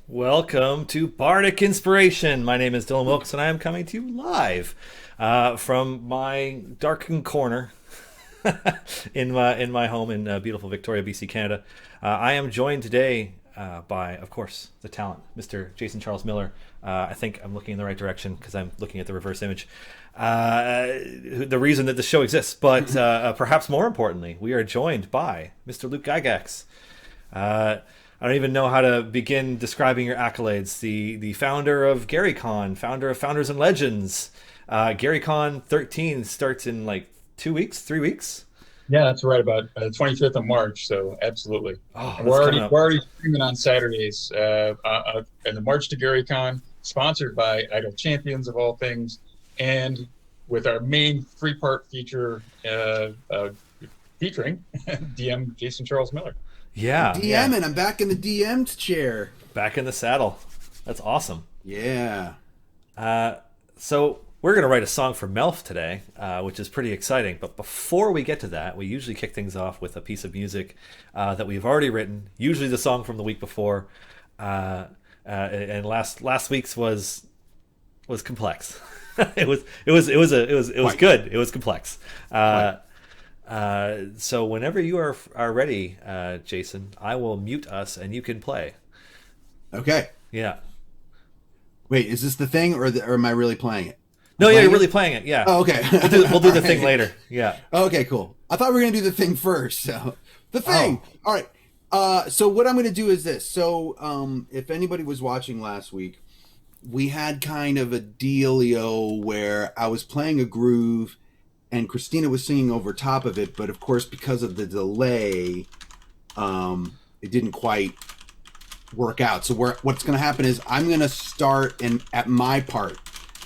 Welcome to Bardic Inspiration. My name is Dylan Wilkes, and I am coming to you live from my darkened corner in my home in beautiful Victoria, BC, Canada. I am joined today by, of course, the talent, Mr. Jason Charles Miller. I think I'm looking in the right direction because I'm looking at the reverse image. The reason that the show exists, but perhaps more importantly, we are joined by Mr. Luke Gygax. I don't even know how to begin describing your accolades. The founder of GaryCon, founder of Founders and Legends. GaryCon 13 starts in like 2 weeks, 3 weeks. Yeah, that's right. About 25th of March. So absolutely. Oh, And that's we're coming already up. we're already streaming on Saturdays. And the March to GaryCon, sponsored by Idle Champions of all things, and with our main three-part feature featuring DM Jason Charles Miller. Yeah, DMing. I'm back in the DM'd chair. back in the saddle. That's awesome. Yeah. So we're going to write a song for Melf today, which is pretty exciting. But before we get to that, we usually kick things off with a piece of music that we've already written. Usually the song from the week before, and last week's was complex. it was good. It was complex. So whenever you are ready, Jason, I will mute us and you can play. Okay. Yeah. Wait, is this the thing, or am I really playing it? No, yeah, Playing you're it? really playing it. Yeah. Oh, okay. We'll do the All thing right. later. Yeah. Okay, cool. I thought we were gonna do the thing first. So the thing. Oh. All right. So what I'm gonna do is this. So if anybody was watching last week, we had kind of a dealio where I was playing a groove, and Christina was singing over top of it. But of course, because of the delay, it didn't quite work out. So what's going to happen is I'm going to start at my part,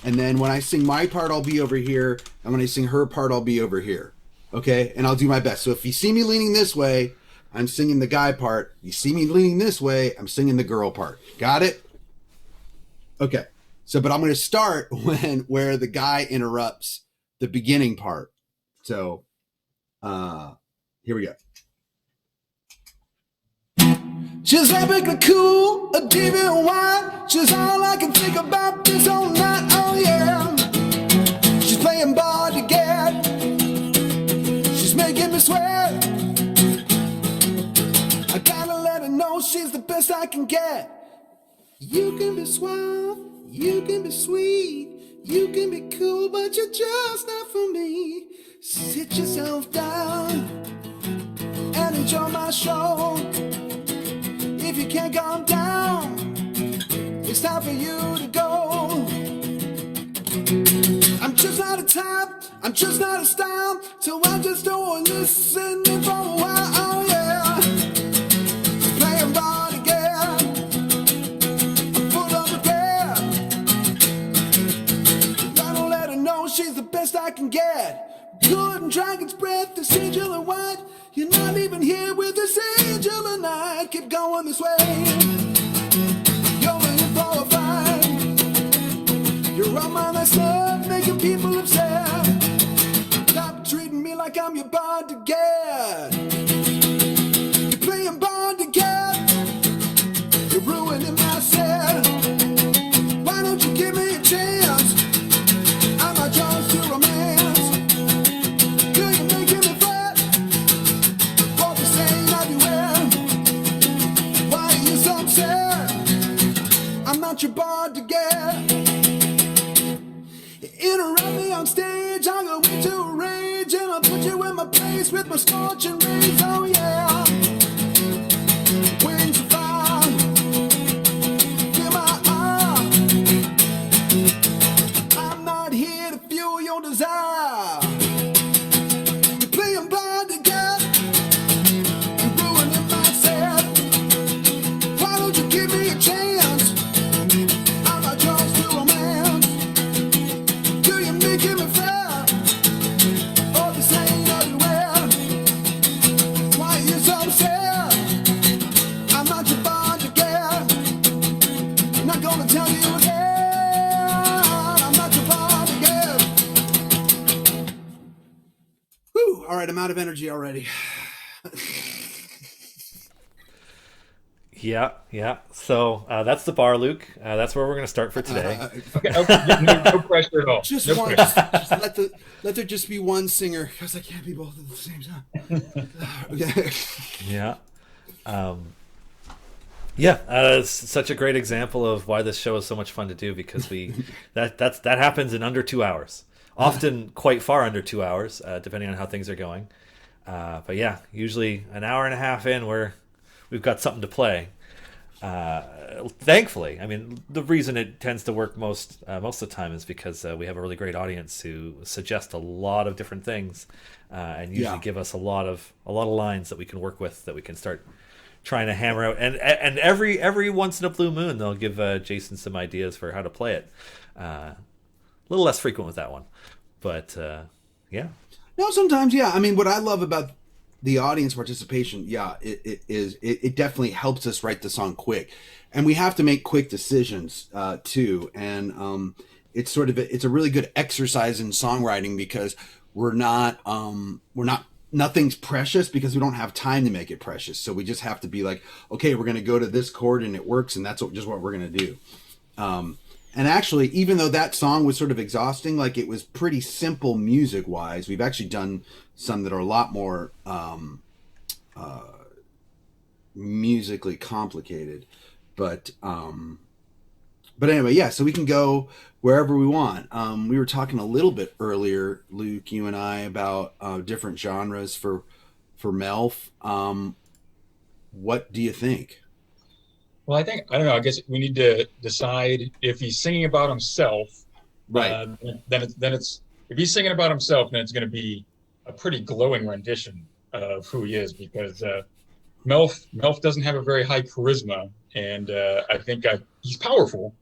and then when I sing my part, I'll be over here, and when I sing her part, I'll be over here. Okay, and I'll do my best. So if you see me leaning this way, I'm singing the guy part. You see me leaning this way, I'm singing the girl part. Got it? Okay. So, but I'm going to start where the guy interrupts the beginning part. So, here we go. She's epically cool, a diva and wine. She's all I can think about this whole night. Oh yeah, she's playing Bardic. She's making me sweat. I gotta let her know she's the best I can get. You can be suave, you can be sweet, you can be cool, but you're just not for me. Sit yourself down and enjoy my show. If you can't calm down, it's time for you to go. I'm just not a type, I'm just not a style, so I just don't listen for a while. Oh yeah, playing ball again. I'm full of regret. Gotta let her know she's the best I can get. Good and dragon's breath, this angel and white. You're not even here with this angel tonight. Keep going this way. You're really qualified. You're on my last love, making people upset. Stop treating me like I'm your bond to get. You're playing bond to get. You're ruining my set. Why don't you give me a chance? I'm not yours to romance. Girl, you're making me fret. For the same everywhere. Why are you so upset? I'm not your bond to get. You interrupt me on stage, I'll go into a rage, and I'll put you in my place with my scorching rays. Oh yeah, wings of fire, feel my arm. I'm not here to fuel your desire. You're playing blind again, you're ruining my set. Why don't you give me a chance? I'm not yours to romance. Do you making me fair? Oh, this ain't everywhere. Why are you so sad? I'm not your bond again. I'm not gonna tell you again. I'm not your bond again. Whew, all right, I'm out of energy already. Yeah. So that's the bar, Luke. That's where we're going to start for today. Okay, okay, no pressure at all. Just No one, pressure. just let there just be one singer because I can't be both at the same time. Okay. Yeah. Yeah, it's such a great example of why this show is so much fun to do because that happens in under 2 hours, often quite far under 2 hours, depending on how things are going. But yeah, usually an hour and a half in, we've got something to play. Thankfully, I mean, the reason it tends to work most of the time is because we have a really great audience who suggest a lot of different things, and usually give us a lot of lines that we can work with, that we can start trying to hammer out. And every once in a blue moon, they'll give Jason some ideas for how to play it. A little less frequent with that one, but yeah. No, sometimes, yeah. I mean, what I love about the audience participation, it definitely helps us write the song quick, and we have to make quick decisions too. And it's it's a really good exercise in songwriting because nothing's precious because we don't have time to make it precious. So we just have to be like, okay, we're going to go to this chord and it works, and that's just what we're going to do. And actually, even though that song was sort of exhausting, like it was pretty simple music wise. We've actually done some that are a lot more musically complicated, but anyway, yeah. So we can go wherever we want. We were talking a little bit earlier, Luke, you and I, about different genres for Melf. What do you think? Well, I don't know. I guess we need to decide if he's singing about himself. Right. Then it's if he's singing about himself, then it's going to be a pretty glowing rendition of who he is, because Melf doesn't have a very high charisma, and I think he's powerful,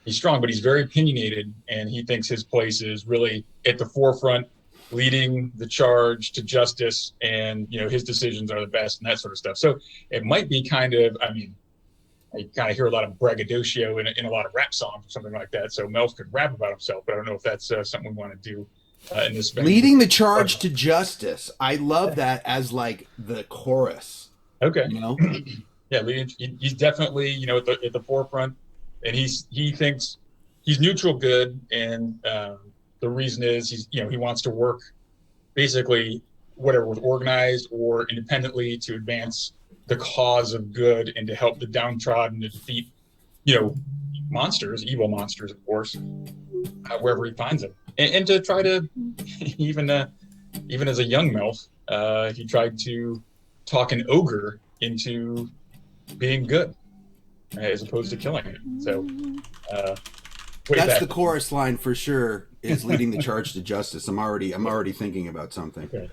he's strong, but he's very opinionated, and he thinks his place is really at the forefront, leading the charge to justice, and his decisions are the best and that sort of stuff. So it might be kind of, I mean, I kind of hear a lot of braggadocio in a lot of rap songs or something like that. So Melf could rap about himself, but I don't know if that's something we want to do in this venue. Leading the charge to justice. I love that as like the chorus. Okay. Yeah, he's definitely at the forefront, and he thinks he's neutral good, and the reason is he wants to work basically whatever, with organized or independently, to advance the cause of good and to help the downtrodden, to defeat monsters, evil monsters, of course, wherever he finds them, and to try to even as a young Melf, he tried to talk an ogre into being good as opposed to killing it. So that's the chorus line for sure, is leading the charge to justice. I'm already thinking about something. Okay.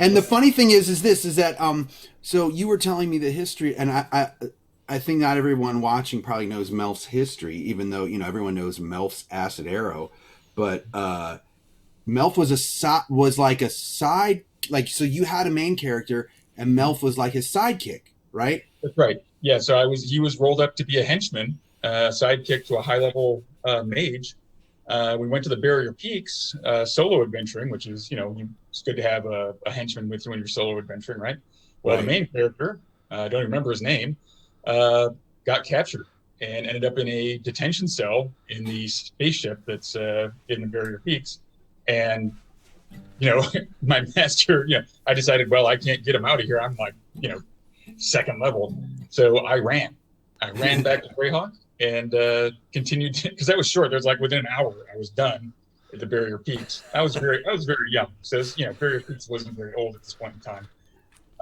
And the funny thing is that so you were telling me the history, and I think not everyone watching probably knows Melf's history, even though everyone knows Melf's acid arrow, but Melf was like a side, like, so you had a main character and Melf was like his sidekick, right? That's right. Yeah. So he was rolled up to be a henchman, sidekick to a high level mage. We went to the Barrier Peaks solo adventuring, which is, it's good to have a henchman with you when you're solo adventuring, right? Well, The main character, I don't remember his name, got captured and ended up in a detention cell in the spaceship that's in the Barrier Peaks. And, my master, I decided, well, I can't get him out of here. I'm like, second level. So I ran back to Greyhawk and continued, because that was short. There's like within an hour I was done at the Barrier Peaks. I was very young. So Barrier Peaks wasn't very old at this point in time.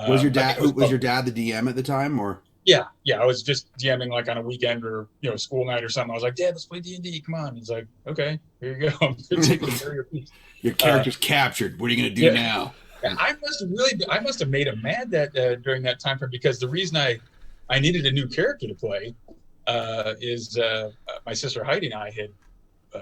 Was your dad the DM at the time, or? Yeah. I was just DMing like on a weekend or school night or something. I was like, Dad, let's play D&D. Come on. He's like, okay, here you go. I'm taking the Barrier Peaks. Your character's captured. What are you going to do now? I must have made him mad that during that time frame, because the reason I needed a new character to play is my sister Heidi and I had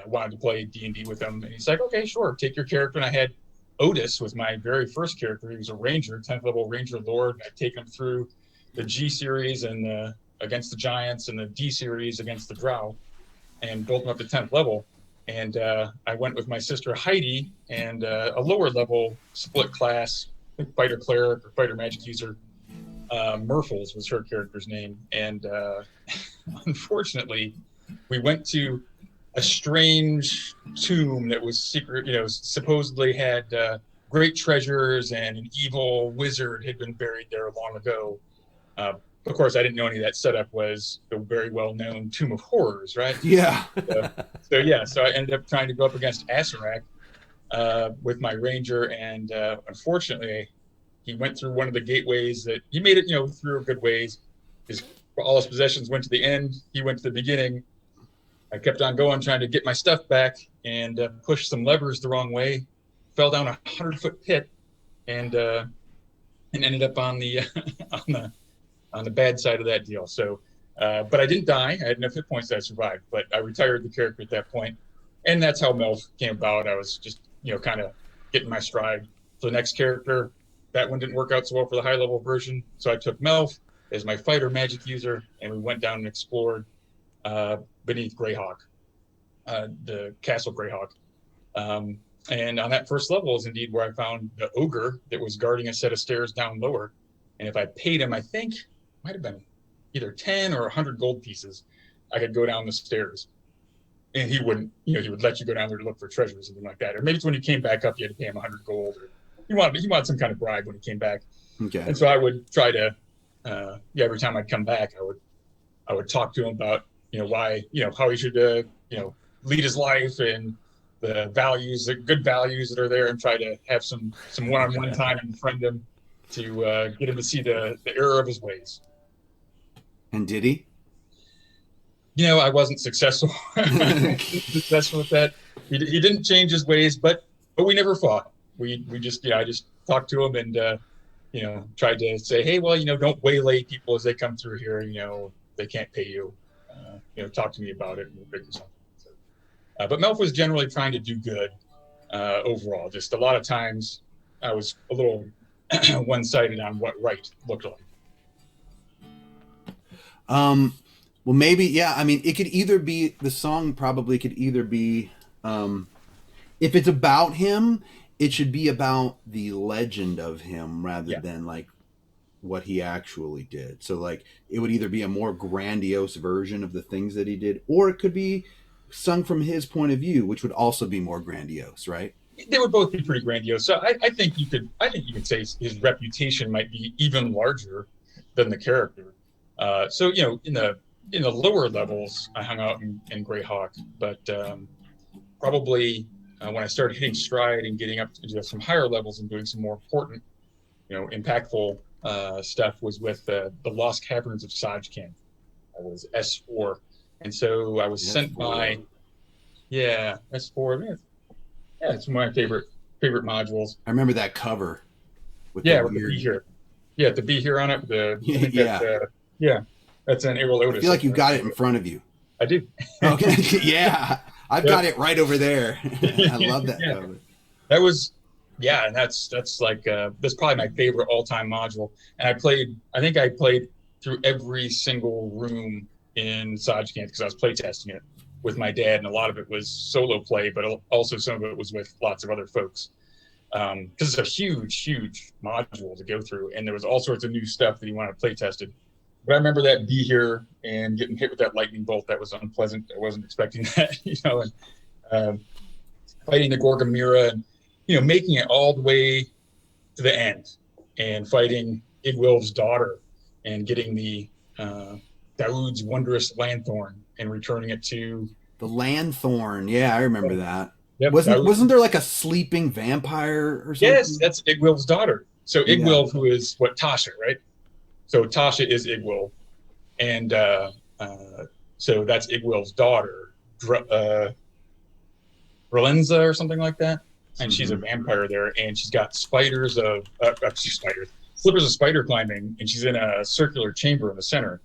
wanted to play D&D with him, and he's like, okay, sure, take your character. And I had Otis was my very first character. He was a ranger, 10th level ranger lord, and I'd taken him through the G series and against the giants, and the D series against the drow, and built him up to 10th level. And I went with my sister Heidi and a lower level split class, I think fighter cleric or fighter magic user, Murphles was her character's name. And unfortunately, we went to a strange tomb that was secret, supposedly had great treasures, and an evil wizard had been buried there long ago. Of course, I didn't know any of that setup was the very well-known Tomb of Horrors, right? Yeah. So I ended up trying to go up against Asarak with my ranger, and unfortunately, he went through one of the gateways that he made it, through a good ways. All his possessions went to the end. He went to the beginning. I kept on going, trying to get my stuff back, and pushed some levers the wrong way. Fell down a 100-foot pit, and ended up on the on the bad side of that deal. So, but I didn't die. I had enough hit points that I survived. But I retired the character at that point, and that's how Melf came about. I was just kind of getting my stride. So the next character, that one didn't work out so well for the high level version. So I took Melf as my fighter magic user, and we went down and explored beneath Greyhawk, the Castle Greyhawk. And on that first level is indeed where I found the ogre that was guarding a set of stairs down lower. And if I paid him, I think might have been either 10 or 100 gold pieces, I could go down the stairs. And he wouldn't, he would let you go down there to look for treasure or something like that. Or maybe it's when he came back up, you had to pay him 100 gold. Or he wanted some kind of bribe when he came back. Okay. And so I would try to, every time I'd come back, I would talk to him about, why, how he should, lead his life, and the values, the good values that are there, and try to have some one-on-one time and befriend him to get him to see the error of his ways. And did he? I wasn't successful. Successful with that. He didn't change his ways, but we never fought. We just, I just talked to him and, tried to say, hey, well, don't waylay people as they come through here. They can't pay you. Talk to me about it, and we'll figure something. So, but Melf was generally trying to do good overall. Just a lot of times I was a little one-sided on what right looked like. Well, maybe, yeah. I mean, it could either be, the song probably could either be, if it's about him, it should be about the legend of him rather than like what he actually did. So like it would either be a more grandiose version of the things that he did, or it could be sung from his point of view, which would also be more grandiose, right? They would both be pretty grandiose. So I think you could say his reputation might be even larger than the character. So in the lower levels, I hung out in Greyhawk, but probably when I started hitting stride and getting up into some higher levels and doing some more important, impactful stuff was with the Lost Caverns of Sajkan. I was S4, and so I was sent by S4. Yeah, it's one of my favorite modules. I remember that cover. With the bee here. Yeah, the bee here on it. That's an Aerolotus. I feel like you got it in front of you. I do. Okay. Yeah. I've got it right over there. I love that cover. That was, and that's like, that's probably my favorite all-time module. And I think I played through every single room in Sajkan because I was playtesting it with my dad, and a lot of it was solo play, but also some of it was with lots of other folks. Because it's a huge module to go through, and there was all sorts of new stuff that he wanted playtested. But I remember that bee here and getting hit with that lightning bolt. That was unpleasant. I wasn't expecting that, and fighting the Gorgamira, and making it all the way to the end, and fighting Igwilf's daughter, and getting the Daoud's wondrous Lanthorn and returning it to the Lanthorn. Yeah, I remember that. Yep, wasn't there like a sleeping vampire or something? Yes, that's Igwilf's daughter. So Igwilf, who is Tasha, right? So Tasha is Igwilf, and so that's Igwilf's daughter, Rolenza or something like that, and she's a vampire there, and she's got slippers of spider climbing, and she's in a circular chamber in the center.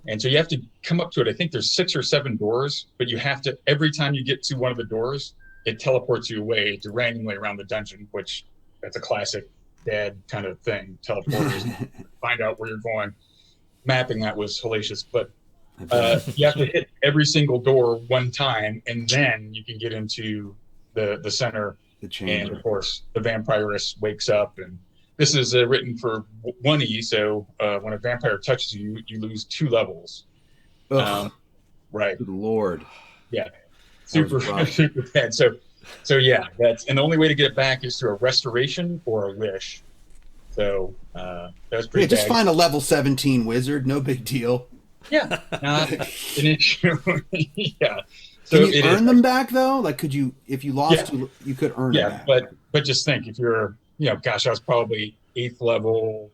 And so you have to come up to it. I think there's 6 or 7 doors, but you have to, every time you get to one of the doors, it teleports you away to randomly around the dungeon, which that's a classic dad kind of thing. Teleporters, find out where you're going. Mapping that was hellacious, but you have to hit every single door one time, and then you can get into the center. The chamber. And of course, the vampiress wakes up, and this is written for 1E, so when a vampire touches you, you lose 2 levels. Ugh, Right. good Lord. Yeah. That was Super, rough. super bad. So yeah, and the only way to get it back is through a restoration or a wish. So that was Yeah, pretty just bad. find a level 17 wizard. No big deal. Yeah, not an issue. Yeah. So Can you it is. earn them back though? Like, could you, if you lost, Yeah. you could earn them Yeah, back? but just think if you're, gosh, I was probably 8th level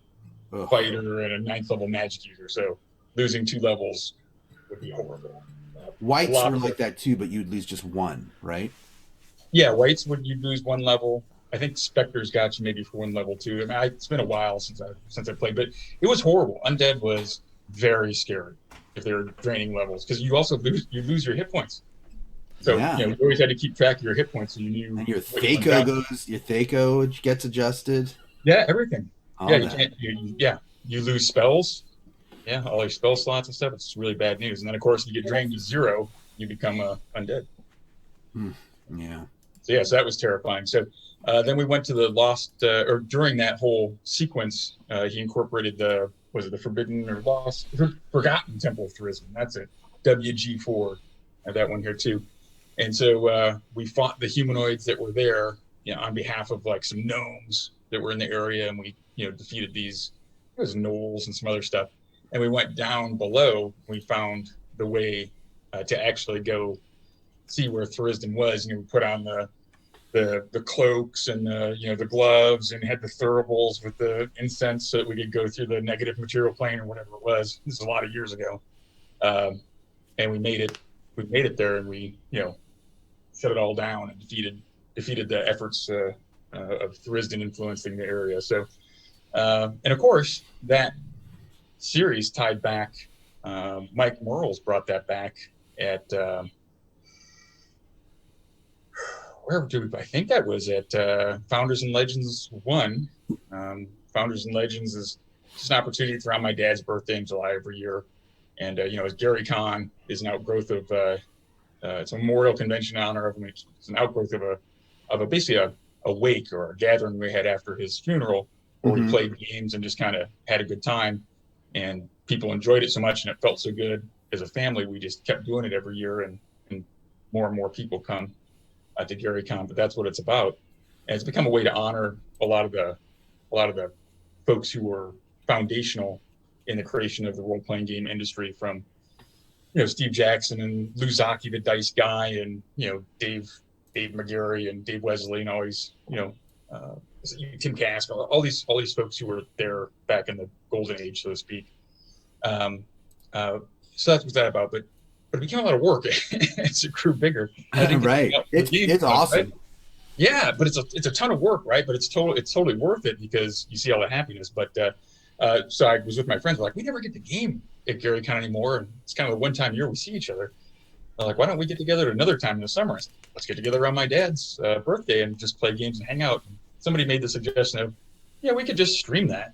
Ugh. fighter and a 9th level magic user, so losing 2 levels would be horrible. A Whites lot were of like that too, but you'd lose just one, right? Yeah, whites would you lose 1 level. I think specters got you maybe for 1 level too. I mean, it's been a while since I played, but it was horrible. Undead was very scary if they were draining levels because you also lose your hit points. So Yeah. you always had to keep track of your hit points so you knew. And your what you went Thaco down. your Thaco gets adjusted. Yeah, everything. All Yeah, you that. can't. You lose spells. Yeah, all your spell slots and stuff. It's really bad news. And then of course you get drained to 0, you become undead. Yeah. So that was terrifying. So then we went to the lost, or during that whole sequence, he incorporated the Forbidden or Lost, Forgotten Temple of Therism. That's it. WG4. I have that one here too. And so we fought the humanoids that were there, on behalf of like some gnomes that were in the area, and we, defeated these. It was gnolls and some other stuff. And we went down below. We found the way to actually go see where Thurisden was. We put on the cloaks and the gloves and had the thuribles with the incense so that we could go through the negative material plane or whatever it was. This is a lot of years ago, and we made it. We made it there, and we shut it all down and defeated the efforts of Thurisden influencing the area. So, and of course that series tied back. Mike Morrells brought that back at. I think that was at Founders and Legends 1. Founders and Legends is just an opportunity to throw on my dad's birthday in July every year. And, as Gary Con is an outgrowth of, it's a memorial convention in honor of him. It's an outgrowth of basically a wake or a gathering we had after his funeral where we played games and just kind of had a good time. And people enjoyed it so much and it felt so good as a family. We just kept doing it every year, and more people come to Gary Con, but that's what it's about. And it's become a way to honor a lot of the folks who were foundational in the creation of the role-playing game industry, from Steve Jackson and Lou Zocchi, the dice guy, and Dave McGarry and Dave Wesley, and always Tim Cask, all these folks who were there back in the golden age, so to speak. So that's what that about. But it became a lot of work as it grew bigger. Right. It's awesome. Right? Yeah, but it's a ton of work, right? But it's totally worth it because you see all the happiness. But so I was with my friends. We're like, we never get to game at Gary Con anymore, and it's kind of the one time a year we see each other. They're like, why don't we get together at another time in the summer? Said, let's get together around my dad's birthday and just play games and hang out. And somebody made the suggestion of, we could just stream that,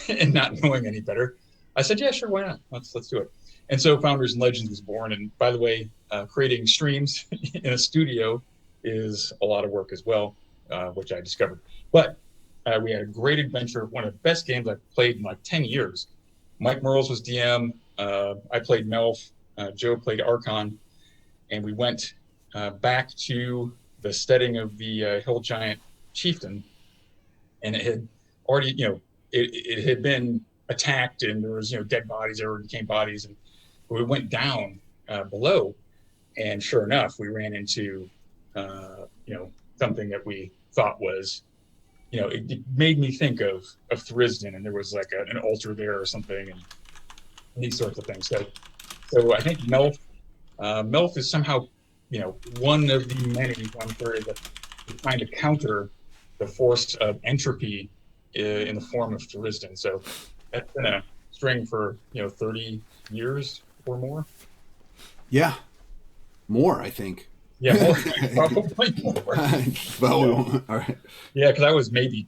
and not knowing any better. I said, yeah, sure, why not? Let's do it. And so Founders and Legends was born. And by the way, creating streams in a studio is a lot of work as well, which I discovered. But we had a great adventure, one of the best games I've played in like 10 years. Mike Merles was DM. I played Melf. Joe played Archon. And we went back to the steading of the Hill Giant Chieftain. And it had already, it had been attacked, and there was, dead bodies, there became bodies. And we went down below, and sure enough, we ran into, something that we thought was, it made me think of Thurisden, and there was like an altar there or something, and these sorts of things. So I think Melf is somehow, one of the many ones where that trying to counter the force of entropy in the form of Thurisden. So that's been a string for 30 years or more. Yeah, more, I think. Yeah, more, probably more. Well, all right. Yeah, because I was maybe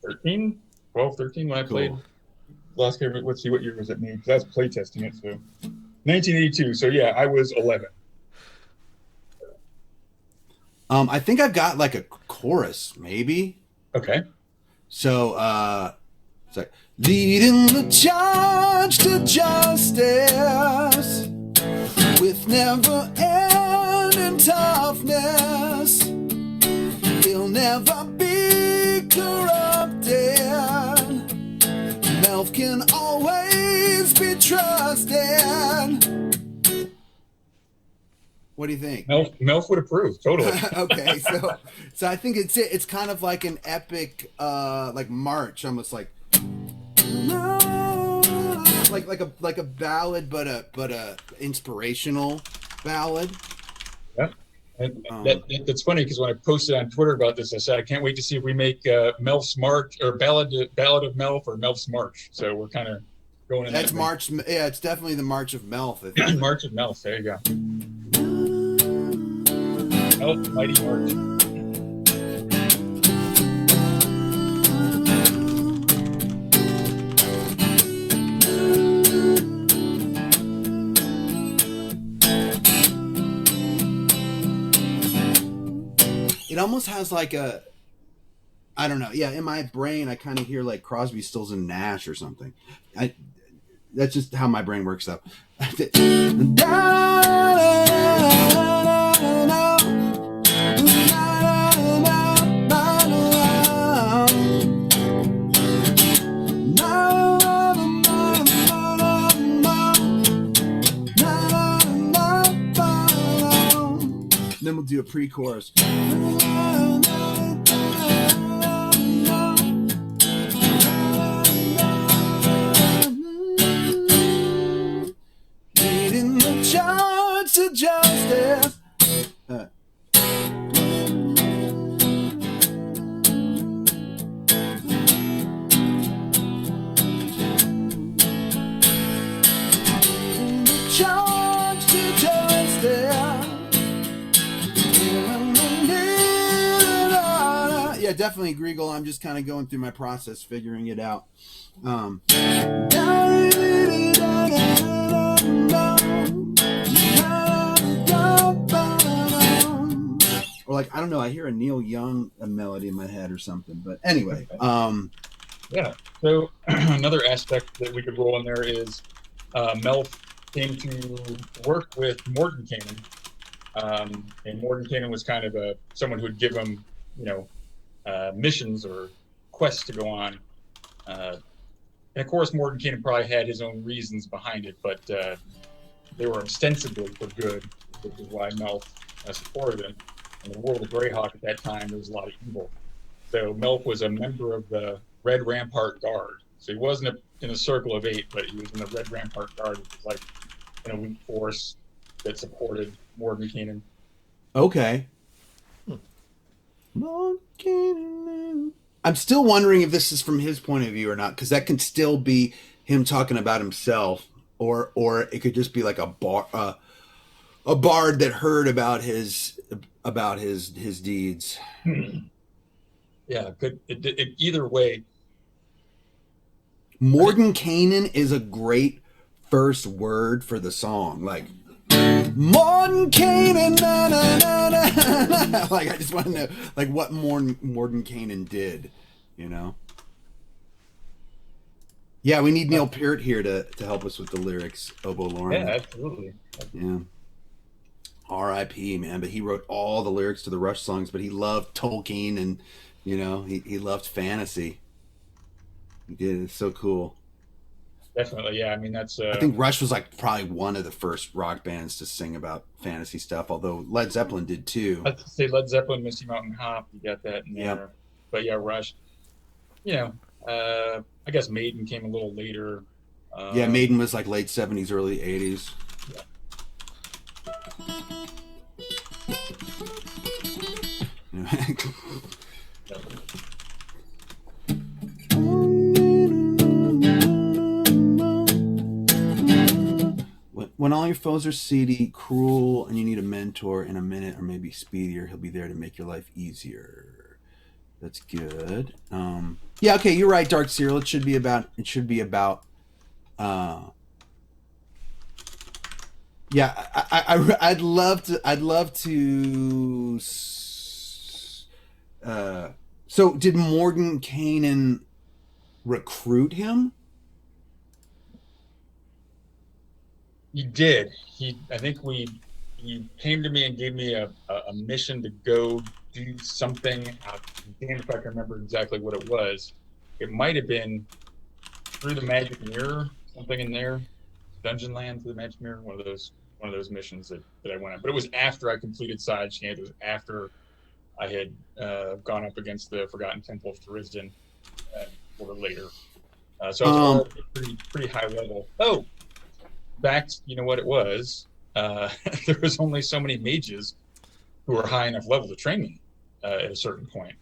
13 when I played last game. Let's see, what year was it made? Because I was playtesting it, so 1982. So yeah, I was 11. I think I've got like a chorus, maybe. Okay. So, it's like, leading the charge to justice with never-ending toughness. He'll never be corrupted. Melf can always be trusted. What do you think? Melf would approve totally. Okay, so I think it's kind of like an epic like march, almost like a ballad, but a inspirational ballad. Yep. That's funny because when I posted on Twitter about this, I said I can't wait to see if we make Melf's March or Ballad of Melf or Melf's March. So we're kind of going in. That's March. Yeah, it's definitely the March of Melf. I think. March of Melf. There you go. Melf, Mighty March. It almost has like a, I don't know. Yeah, in my brain, I kind of hear like Crosby, Stills, and Nash or something. That's just how my brain works up. Then we'll do a pre-chorus. Leading the charge to justice. Charge to justice. Yeah, definitely, Griegel. I'm just kind of going through my process, figuring it out. Or like, I don't know, I hear a Neil Young melody in my head or something. But anyway, yeah. So another aspect that we could roll in there is Melf came to work with Mordenkainen, and Mordenkainen was kind of someone who would give him, missions or quests to go on. And of course, Mordenkainen probably had his own reasons behind it, but they were ostensibly for good, which is why Melf supported him. In the world of Greyhawk at that time, there was a lot of evil. So Melf was a member of the Red Rampart Guard. So he wasn't in a circle of 8, but he was in the Red Rampart Guard, which was like an elite force that supported Mordenkainen. okay. I'm still wondering if this is from his point of view or not, because that can still be him talking about himself, or it could just be like a bard that heard about his deeds. Yeah, either way. Mordenkainen is a great first word for the song, like Mordenkainen, na na na na. Like, I just want to know, like, what Mordenkainen did, Yeah, we need Neil Peart here to help us with the lyrics, Obo Lauren. Yeah, absolutely. Yeah. R.I.P. man, but he wrote all the lyrics to the Rush songs, but he loved Tolkien and, he loved fantasy. He did. It's so cool. Definitely, yeah. I mean, that's. I think Rush was like probably one of the first rock bands to sing about fantasy stuff, although Led Zeppelin did too. I'd say Led Zeppelin, Misty Mountain Hop, you got that in there. Yep. But yeah, Rush. I guess Maiden came a little later. Yeah, Maiden was like late 70s, early 80s. Yeah. When all your foes are seedy, cruel, and you need a mentor in a minute or maybe speedier, he'll be there to make your life easier. That's good. Yeah, okay, you're right, Dark Cyril. It should be about. Yeah, I'd love to So did Mordenkainen recruit him? He did. I think he came to me and gave me a mission to go do something. Damn if I can remember exactly what it was. It might have been through the Magic Mirror, something in there, Dungeon Land through the Magic Mirror, one of those missions that I went on. But it was after I completed Side Chant. It was after I had gone up against the Forgotten Temple of Tharizdun, or later. So I was all pretty high level. Oh, back, you know what it was? There was only so many mages who were high enough level to train me at a certain point.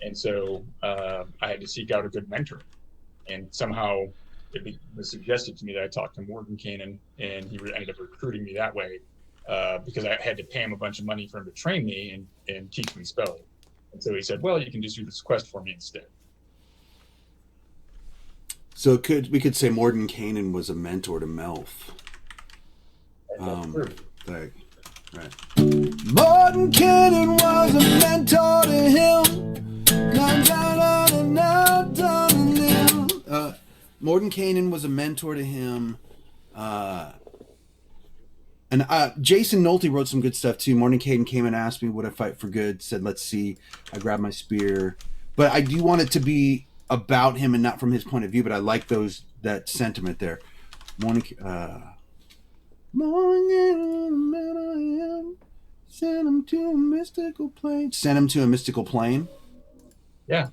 And so I had to seek out a good mentor. And somehow it was suggested to me that I talked to Mordenkainen, and he ended up recruiting me that way because I had to pay him a bunch of money for him to train me and teach me spells. And so he said, well, you can just do this quest for me instead. So we could say Mordenkainen was a mentor to Melf. Right. Mordenkainen was a mentor to him. Mordenkainen was a mentor to him. And Jason Nolte wrote some good stuff too. Mordenkainen came and asked me would I fight for good. Said let's see. I grabbed my spear, but I do want it to be about him and not from his point of view. But I like that sentiment there. Send him to a mystical plane. Send him to a mystical plane. Yeah.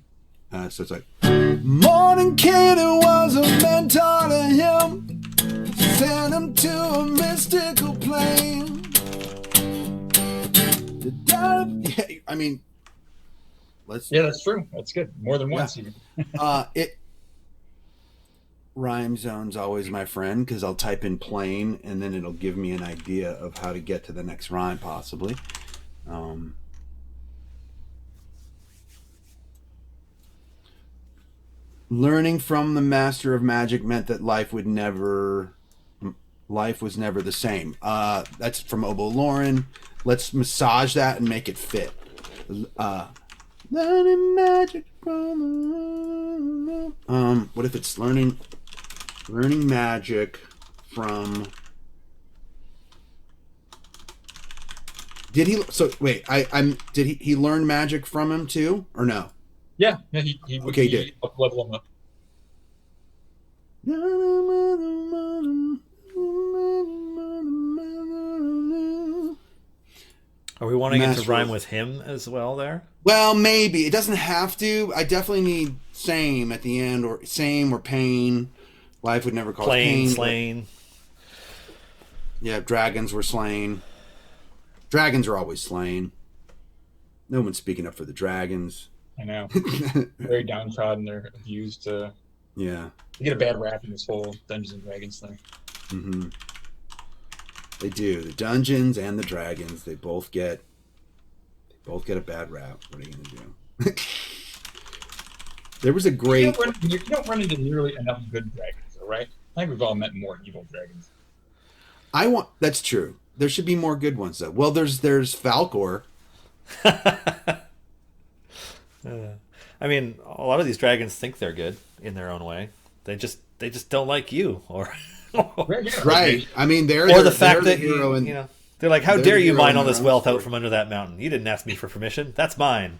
So it's like Mordenkainen was a mentor to him. Send him to a mystical plane. Yeah, I mean, Yeah, that's true. That's good. More than once, even. Rhyme zone's always my friend because I'll type in plane and then it'll give me an idea of how to get to the next rhyme, possibly. Learning from the master of magic meant that life was never the same. That's from Obo Lauren. Let's massage that and make it fit. Learning magic from what if it's learning magic from did he learn magic from him too or no? Yeah, he okay, he did. Level him up. Are we wanting it to rhyme with him as well there? Well, maybe. It doesn't have to. I definitely need same at the end, or same or pain. Life would never cause pain. Slain. Yeah, dragons were slain. Dragons are always slain. No one's speaking up for the dragons. I know. Very downtrodden. They're abused. Yeah. They get a bad rap in this whole Dungeons and Dragons thing. Mm-hmm. They do. The dungeons and the dragons, they both get a bad rap. What are you gonna do? There was a great. You don't run into nearly enough good dragons, all right? I think we've all met more evil dragons. That's true. There should be more good ones though. Well, there's Falcor. I mean, a lot of these dragons think they're good in their own way. They just don't like you, or right. I mean, or the fact that you know, they're like, how dare you mine all this wealth out from under that mountain? You didn't ask me for permission. That's mine.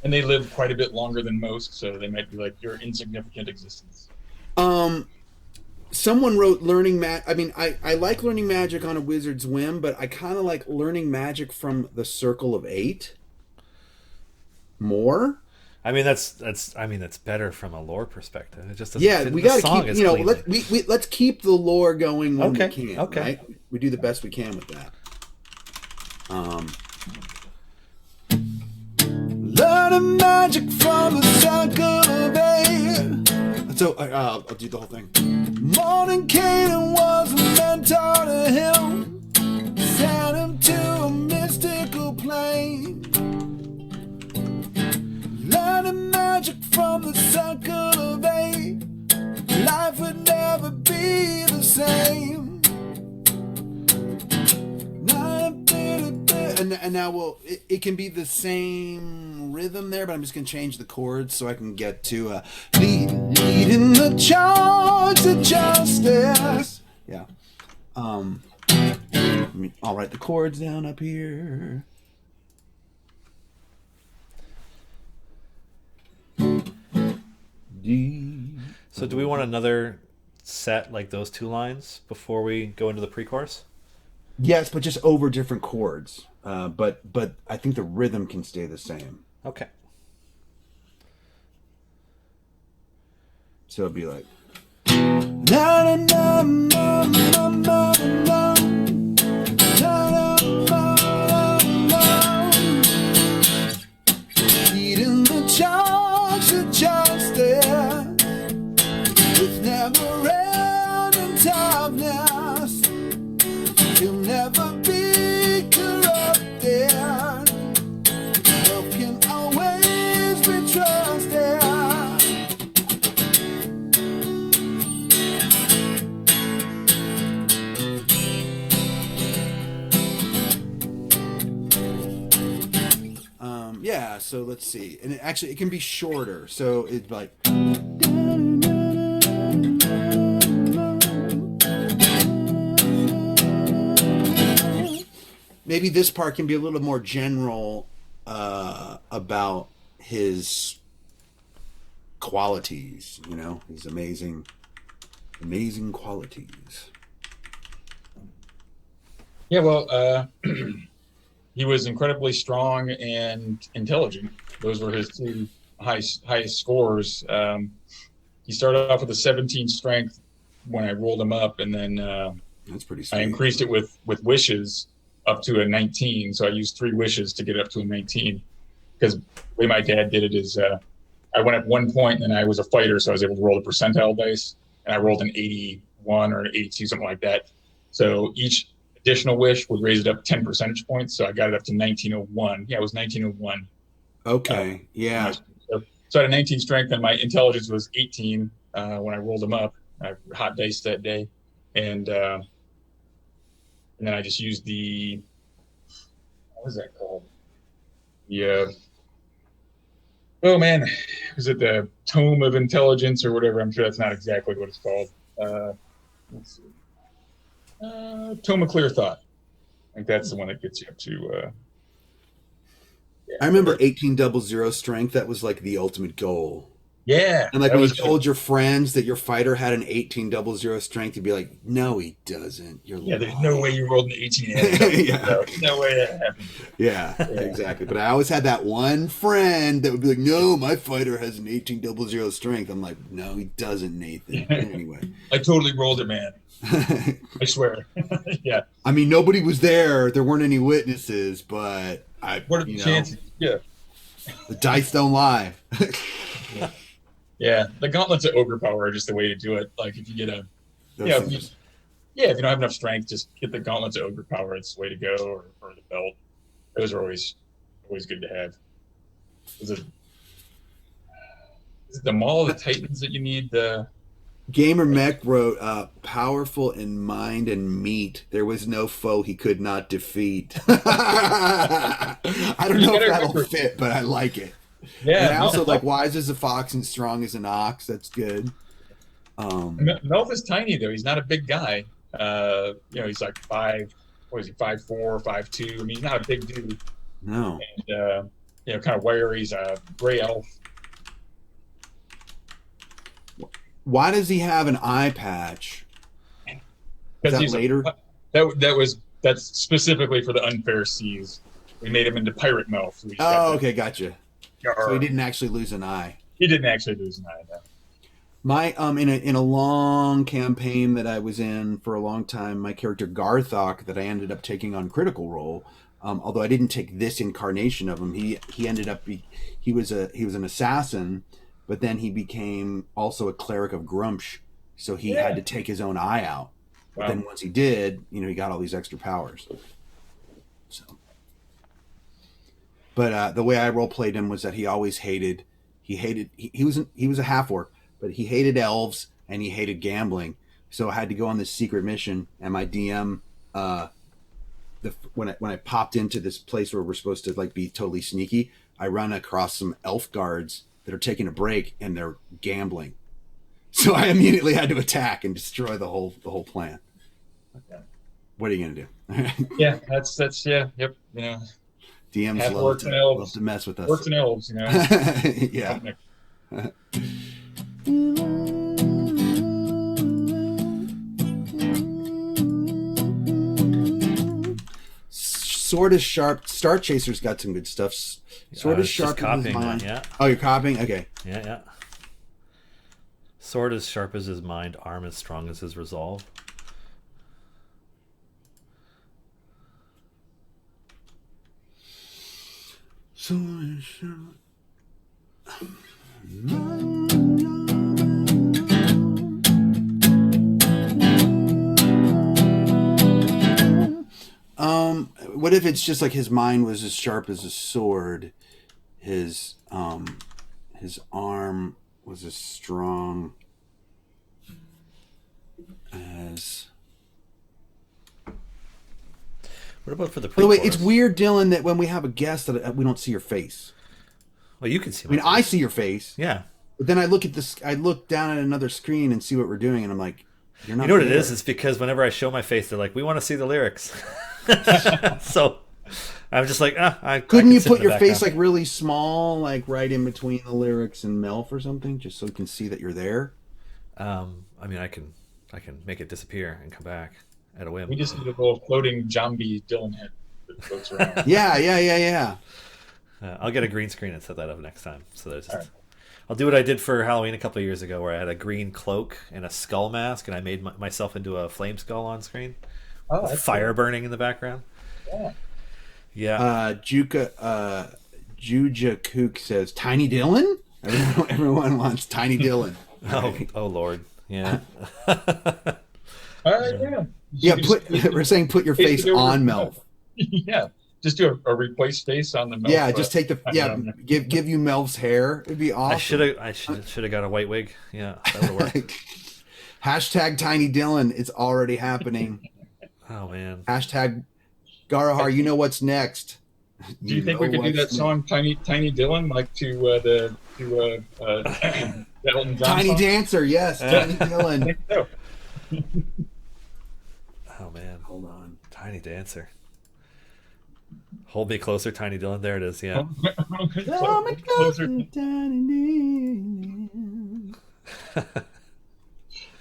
And they live quite a bit longer than most, so they might be like your insignificant existence. Someone wrote learning I mean, I like learning magic on a wizard's whim, but I kind of like learning magic from the Circle of Eight more. I mean, that's better from a lore perspective. It just doesn't we got to keep let's keep the lore going when we can. Okay, right? We do the best we can with that. Learning magic from the Circle of Eight. So I'll do the whole thing. Mordenkainen was a mentor to him. Sent him to a mystical plane. Learning magic from the Circle of Eight. Life would never be the same. and now it can be the same rhythm there, but I'm just gonna change the chords so I can get to leading the charge of justice. Yeah. I'll write the chords down up here. D. So do we want another set like those two lines before we go into the pre-chorus? Yes, but just over different chords. But I think the rhythm can stay the same. Okay. So it'd be like. Na, na, na, na, na, na, na. Leading the charge of justice with never-ending toughness. He'll never be corrupted. Love can always be trusted. Yeah, so let's see. And it can be shorter. So it's like. Maybe this part can be a little more general about his qualities, his amazing qualities. Yeah, well, he was incredibly strong and intelligent. Those were his two highest scores. He started off with a 17 strength when I rolled him up, and then that's pretty sweet. I increased it with wishes up to a 19. So I used 3 wishes to get up to a 19. Because the way my dad did it is I went up 1 point and I was a fighter, so I was able to roll the percentile dice, and I rolled an 81 or an 82, something like that. So each additional wish would raise it up 10 percentage points. So I got it up to 1901. Yeah, it was 1901. Okay, yeah. So I had a 19 strength, and my intelligence was 18 when I rolled them up. I hot dice that day, and then I just used the, what was that called? Oh man, was it the Tome of Intelligence or whatever? I'm sure that's not exactly what it's called. Let's see. Tome of Clear Thought. I think that's the one that gets you up to. I remember 1800 strength. That was like the ultimate goal. Yeah. And like when you told your friends that your fighter had an 1800 strength, you'd be like, "No, he doesn't. You're lying." There's no way you rolled an 18. Yeah. No way that happened. Yeah, exactly. But I always had that one friend that would be like, "No, my fighter has an 1800 strength." I'm like, "No, he doesn't, Nathan." Anyway, I totally rolled it, man. I swear. Yeah. I mean, nobody was there. There weren't any witnesses, but what are the chances? Yeah. The dice don't lie. Yeah. Yeah, the gauntlets of ogre power are just the way to do it. Like if you get if you don't have enough strength, just get the gauntlets of ogre power. It's the way to go, or the belt. Those are always good to have. Is it the Maul of the Titans that you need? The Gamer Mech wrote, "Powerful in mind and meat. There was no foe he could not defeat." I don't know if that'll fit, but I like it. Yeah, and I also like wise as a fox and strong as an ox. That's good. Melf is tiny though. He's not a big guy. He's like 5. What is he? 5'4", 5'2". I mean, he's not a big dude. No. And kind of wiry. He's a gray elf. Why does he have an eye patch? Because he's later. That's specifically for the Unfair Seas. We made him into Pirate Melf. Oh, okay, gotcha. So he didn't actually lose an eye. He didn't actually lose an eye. No. My in a long campaign that I was in for a long time, my character Garthok that I ended up taking on Critical Role, although I didn't take this incarnation of him, he ended up he was an assassin, but then he became also a cleric of Grumpsh, so he had to take his own eye out. But then once he did, he got all these extra powers. So. But the way I role played him was that he always hated. He was a half orc, but he hated elves and he hated gambling. So I had to go on this secret mission, and my DM when I popped into this place where we're supposed to like be totally sneaky, I run across some elf guards that are taking a break and they're gambling. So I immediately had to attack and destroy the whole plan. Okay. What are you gonna do? Yeah, that's yep. You know, DMs half love orcs and elves. to mess with us. Orcs and elves, you know. Yeah. Sword is sharp. Star Chaser's got some good stuff. Sword is sharp as his mind. Yeah. Oh, you're copying? Okay. Yeah. Sword as sharp as his mind, arm as strong as his resolve. Sword is sharp. What if it's just like his mind was as sharp as a sword, his arm was as strong as. What about for the? By the way, it's weird, Dylan, that when we have a guest that we don't see your face. Well, you can see. I mean, I see your face. Yeah. But then I look at this. I look down at another screen and see what we're doing, and I'm like, "You're not." You know what it is? It's because whenever I show my face, they're like, "We want to see the lyrics." So I'm just like, couldn't you put your face like really small, like right in between the lyrics and Melf or something, just so you can see that you're there? I mean, I can make it disappear and come back at a whim. We just need a little floating zombie Dylan head that floats around. Yeah. I'll get a green screen and set that up next time. So there's. Right. I'll do what I did for Halloween a couple of years ago, where I had a green cloak and a skull mask, and I made myself into a flame skull on screen. Oh, with fire burning in the background. Yeah. Juja Kook says Tiny Dylan. Everyone wants Tiny Dylan. Oh Lord. Yeah. Yeah. We're saying put your face on Melf. Yeah. Just do a replace face on the Melf. Yeah. Just take the give you Melf's hair. It'd be awesome. I should have got a white wig. Yeah, that would work. Hashtag Tiny Dylan. It's already happening. Oh man. Hashtag Garahar. You know what's next. Do you think we could do that song Tiny Dylan like to Elton John Tiny song? Dancer? Yes, Tiny Dylan. I think so. Oh man. Hold on. Tiny Dancer. Hold me closer, Tiny Dylan. There it is. Yeah.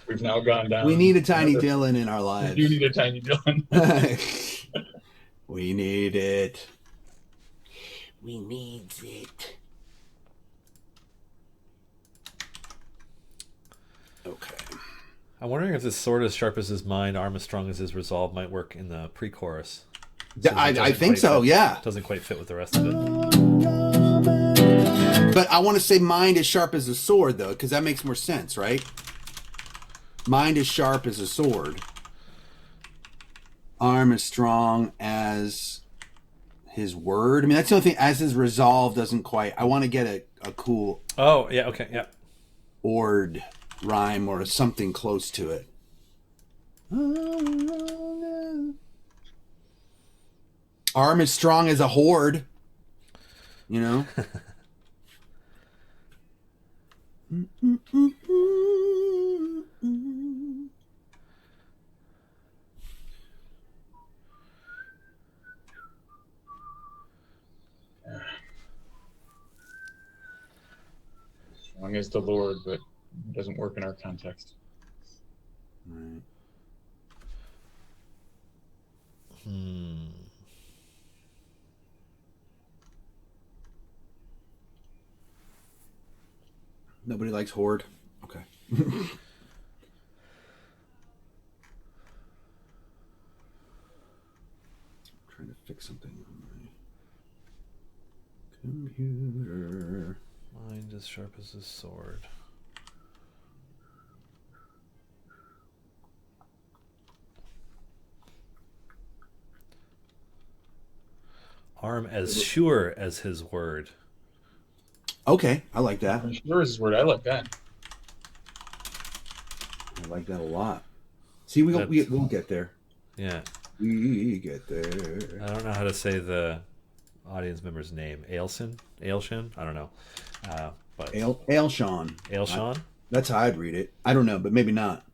We've now gone down. We need a Tiny Dylan in our lives. We do need a Tiny Dylan. We need it. We need it. Okay. I'm wondering if this sword as sharp as his mind, arm as strong as his resolve might work in the pre-chorus. I think so, yeah. Doesn't quite fit with the rest of it. But I want to say mind as sharp as a sword, though, because that makes more sense, right? Mind as sharp as a sword. Arm as strong as his word. I mean, that's the only thing. As his resolve doesn't quite. I want to get a cool. Oh, yeah, okay, yeah. Ord rhyme or something close to it. Arm as strong as a horde. You know? Strong as the Lord, but it doesn't work in our context. Right. Nobody likes horde. Okay. Trying to fix something on my computer. Mind as sharp as his sword. Arm as sure as his word. Okay, I like that. I'm sure is his word. I like that. I like that a lot. See, we'll get there. Yeah. We get there. I don't know how to say the audience member's name. Ailshin? I don't know. But Ailshan. Ailshan? That's how I'd read it. I don't know, but maybe not.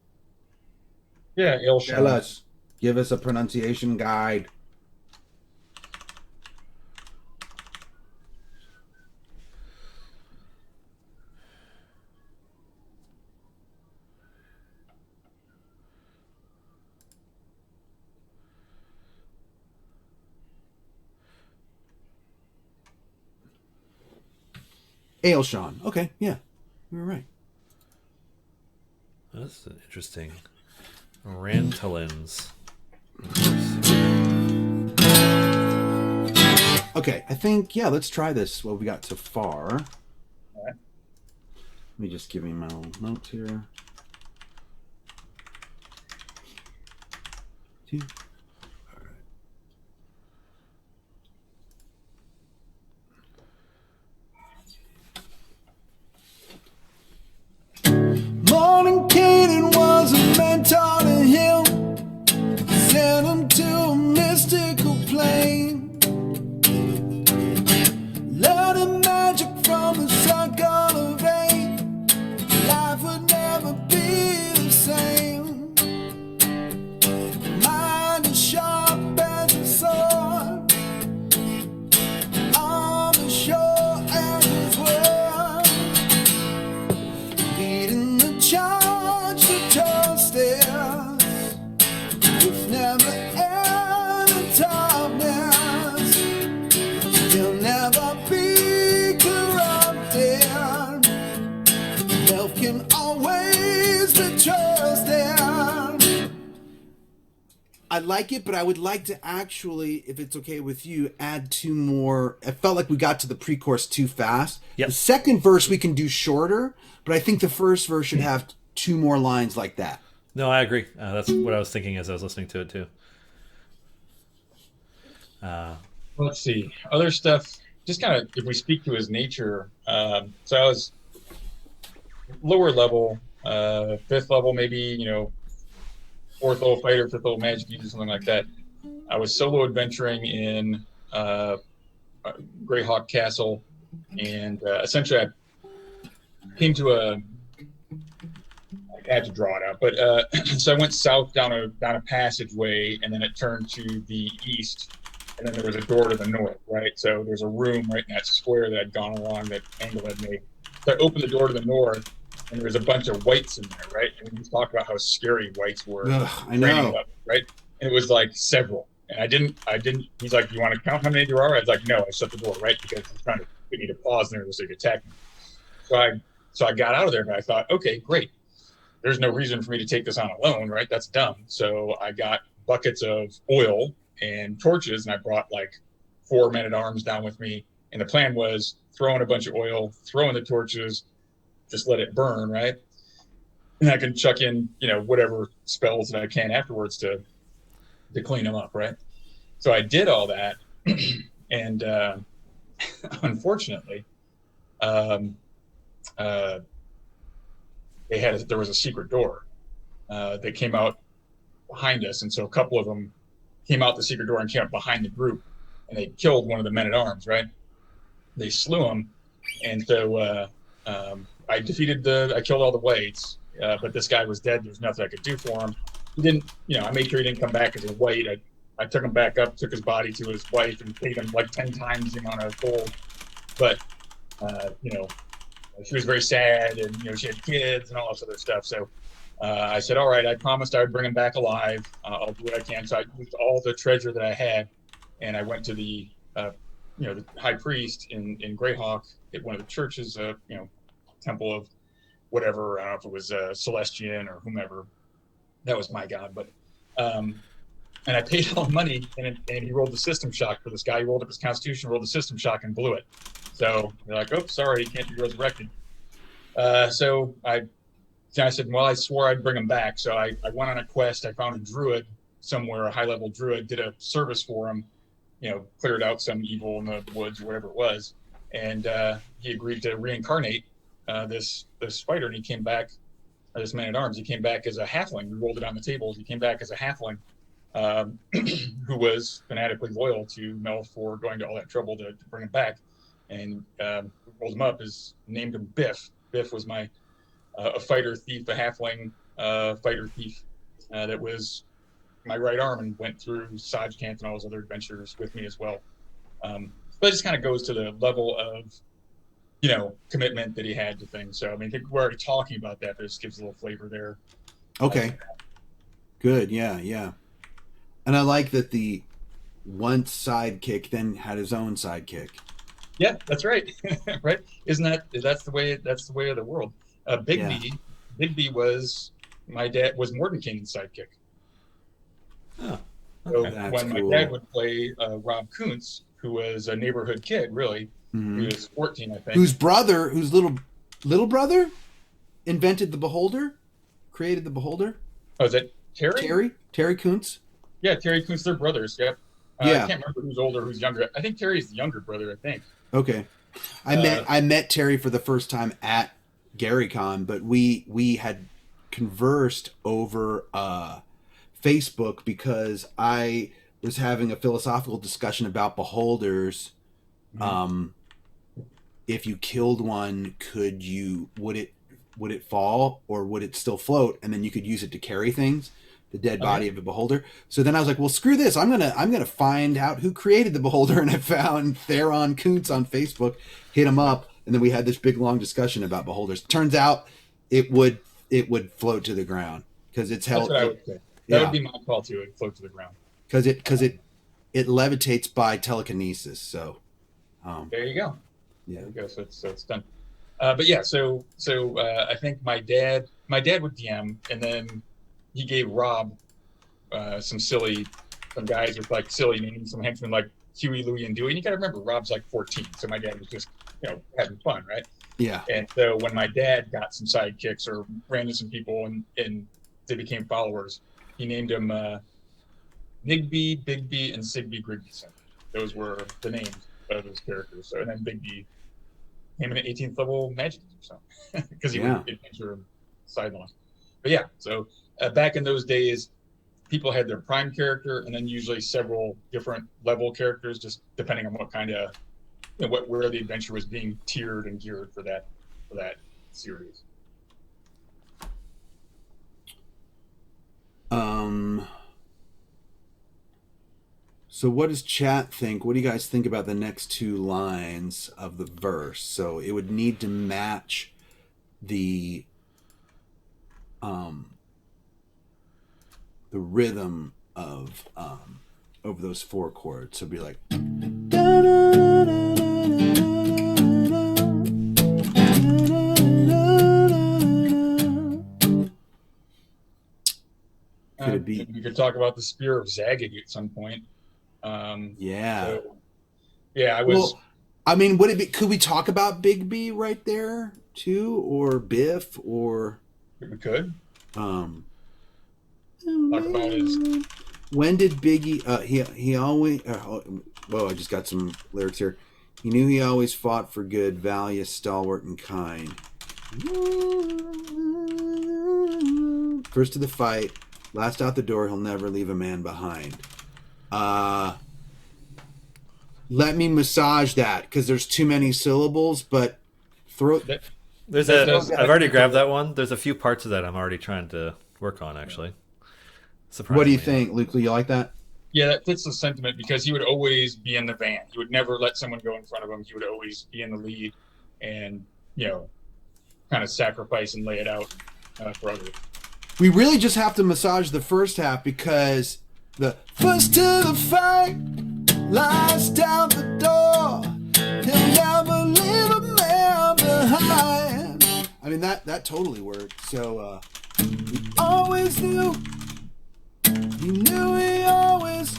Yeah, Tell Ilshan. us. Give us a pronunciation guide. Ailshan. Okay, yeah. You were right. That's interesting. Rantalins. Okay, I think, yeah, let's try this, what we got so far. All right. Let me just give me my little notes here. Two. Morning Caden was a mentor to him, sent him to a mystical plane. Learning magic from the circle of eight, life would never be the same. Mind is sharp as a sword, on the shore as his word, leading the charge to justice with never ending toughness. He'll never be corrupted. Melf can always be trusted. I like it, but I would like to actually, if it's okay with you, add two more. I felt like we got to the pre-chorus too fast. Yep. The second verse we can do shorter, but I think the first verse should have two more lines like that. No, I agree. That's what I was thinking as I was listening to it too. Let's see. Other stuff, just kind of if we speak to his nature. So I was lower level, fifth level, maybe, fourth level fighter, fifth level magic user, something like that. I was solo adventuring in Greyhawk Castle, and essentially I came to I had to draw it out, but so I went south down a passageway, and then it turned to the east, and then there was a door to the north, right? So there's a room right in that square that I'd gone along, that angle I'd made. So I opened the door to the north, and there was a bunch of whites in there, right? And we just talked about how scary whites were. Ugh, I training know. level, right? And it was like several. And I didn't, he's like, "You want to count how many there are?" I was like, "No," I shut the door, right? Because he's trying to get me to pause there so he could attack me. So I got out of there, but I thought, okay, great. There's no reason for me to take this on alone, right? That's dumb. So I got buckets of oil and torches, and I brought like 4 men-at-arms down with me. And the plan was throw in a bunch of oil, throw in the torches, just let it burn, right? And I can chuck in, whatever spells that I can afterwards to clean them up, right? So I did all that, and unfortunately, there was a secret door that came out behind us, and so a couple of them came out the secret door and came up behind the group, and they killed one of the men-at-arms, right? They slew him, and so I killed all the whites, but this guy was dead. There's nothing I could do for him. He didn't, I made sure he didn't come back as a white. I took him back up, took his body to his wife, and paid him like 10 times the amount of gold. But, she was very sad, and, she had kids and all this other stuff. So I said, all right, I promised I would bring him back alive. I'll do what I can. So I used all the treasure that I had, and I went to the high priest in Greyhawk at one of the churches, temple of whatever. I don't know if it was Celestian or whomever. That was my god, but and I paid all the money, and he rolled the system shock for this guy. He rolled up his constitution, rolled the system shock, and blew it. So they're like, "Oh, sorry, he can't be resurrected." So I said, "Well, I swore I'd bring him back." So I went on a quest. I found a druid somewhere, a high-level druid, did a service for him, cleared out some evil in the woods or whatever it was, and he agreed to reincarnate this fighter, and he came back. This man-at-arms, he came back as a halfling. We rolled it on the tables. He came back as a halfling, who was fanatically loyal to Melf for going to all that trouble to bring him back, and rolled him up, named him Biff. Biff was my a fighter thief, a halfling fighter thief that was my right arm and went through Saj Camp and all those other adventures with me as well. But it just kind of goes to the level of, commitment that he had to things. So, I mean, I think we're already talking about that, but it just gives a little flavor there. Okay. Good. Yeah. Yeah. And I like that the once sidekick then had his own sidekick. Yeah, that's right. Right? That's the way of the world. Big B was Mordenkainen's sidekick. Oh, so okay. when my dad would play Rob Kuntz, who was a neighborhood kid, really, he was 14, I think. Whose little brother invented the beholder, created the beholder. Oh, is that Terry? Terry Kuntz. Yeah, Terry Kuntz, they're brothers. Yep. Yeah. I can't remember who's older, who's younger. I think Terry's the younger brother, I think. Okay. I met Terry for the first time at GaryCon, but we had conversed over Facebook because I was having a philosophical discussion about beholders. If you killed one, would it fall or would it still float? And then you could use it to carry things, the dead body of a beholder. So then I was like, well, screw this. I'm gonna find out who created the beholder. And I found Theron Kuntz on Facebook, hit him up, and then we had this big long discussion about beholders. Turns out it would float to the ground because it's held. That's what I would say. That would be my call too. It would float to the ground because it levitates by telekinesis. So there you go. Yeah. There you go. So it's done. But yeah, so I think my dad would DM, and then he gave Rob some guys with like silly names, some henchmen like Huey, Louie, and Dewey. And you got to remember, Rob's like 14, so my dad was just having fun, right? Yeah. And so when my dad got some sidekicks or ran into some people and they became followers, he named them Nigby, Bigby, and Sigby Grigbyson. Those were the names of his characters. So, and then Bigby came in an 18th level magic user, so because he would adventure sideline. But yeah, so back in those days, people had their prime character and then usually several different level characters, just depending on what kind of where the adventure was being tiered and geared for that series. So what does chat think? What do you guys think about the next two lines of the verse? So it would need to match the rhythm of those four chords. So it'd be like could it be? We could talk about the Spear of Zagig at some point. Yeah. So, yeah, I was. Well, I mean, would it be? Could we talk about Big B right there too, or Biff, or we could talk about his. When did Biggie? He always. Whoa! I just got some lyrics here. He knew he always fought for good, valiant, stalwart, and kind. First to the fight, last out the door. He'll never leave a man behind. Let me massage that because there's too many syllables, but I've already grabbed that one. There's a few parts of that I'm already trying to work on, actually. What do you think, Luke? You like that? Yeah, that fits the sentiment because he would always be in the van. He would never let someone go in front of him. He would always be in the lead and, kind of sacrifice and lay it out for others. We really just have to massage the first half because the first to the fight, last out the door, he'll never leave a man behind. I mean, that totally worked. So, he always knew. He knew he always.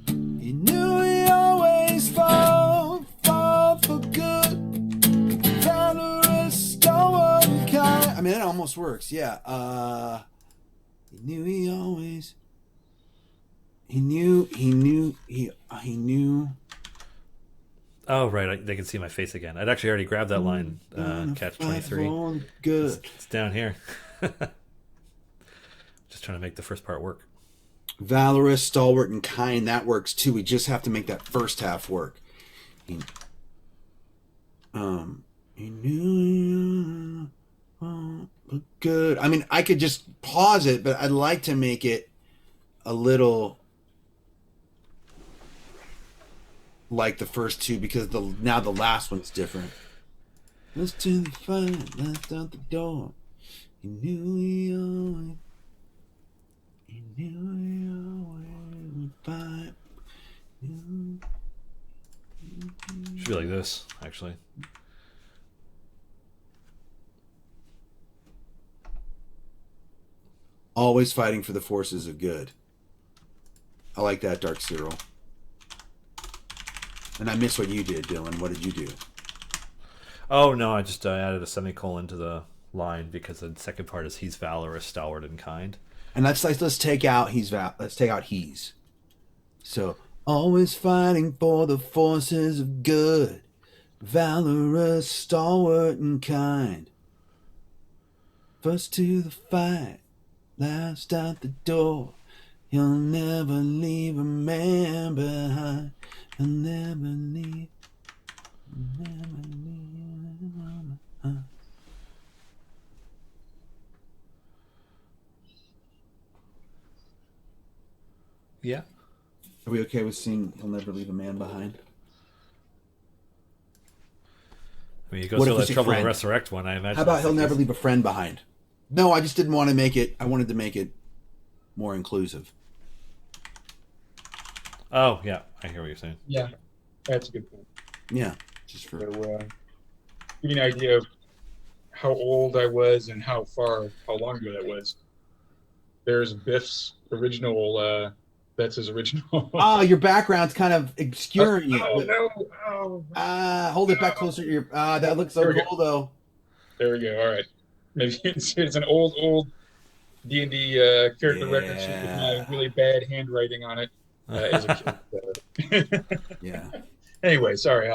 He knew he always fought for good. Valorous, stalwart, and kind. I mean, it almost works. Yeah. He knew he always. He knew. Oh, right. They can see my face again. I'd actually already grabbed that line, Catch 23. Good. It's down here. Just trying to make the first part work. Valorous, stalwart, and kind. That works too. We just have to make that first half work. He knew good. I mean, I could just pause it, but I'd like to make it a little like the first two because now the last one's different. Let's to the fight, left out the door. He knew he always would fight. Should be like this, actually. Always fighting for the forces of good. I like that, Dark Cyril. And I miss what you did, Dylan. What did you do? Oh no, I just added a semicolon to the line because the second part is he's valorous, stalwart, and kind. And let's take out he's. So always fighting for the forces of good, valorous, stalwart, and kind. First to the fight, last out the door. He'll never leave a man behind. He'll never leave. Yeah. Are we okay with seeing he'll never leave a man behind? I mean, you go through that trouble to resurrect one, I imagine. How about he'll never leave a friend behind? No, I just didn't want to make it. I wanted to make it more inclusive. Oh, yeah. I hear what you're saying. Yeah, that's a good point. Yeah. Just for... So, give you an idea of how old I was and how long ago that was. There's Biff's original, that's his original. Oh, your background's kind of obscuring you. Oh, no. Hold it back closer to your... that looks so cool, though. There we go. All right. Maybe it's an old D&D character record sheet with my really bad handwriting on it as a kid. Yeah. Anyway, sorry,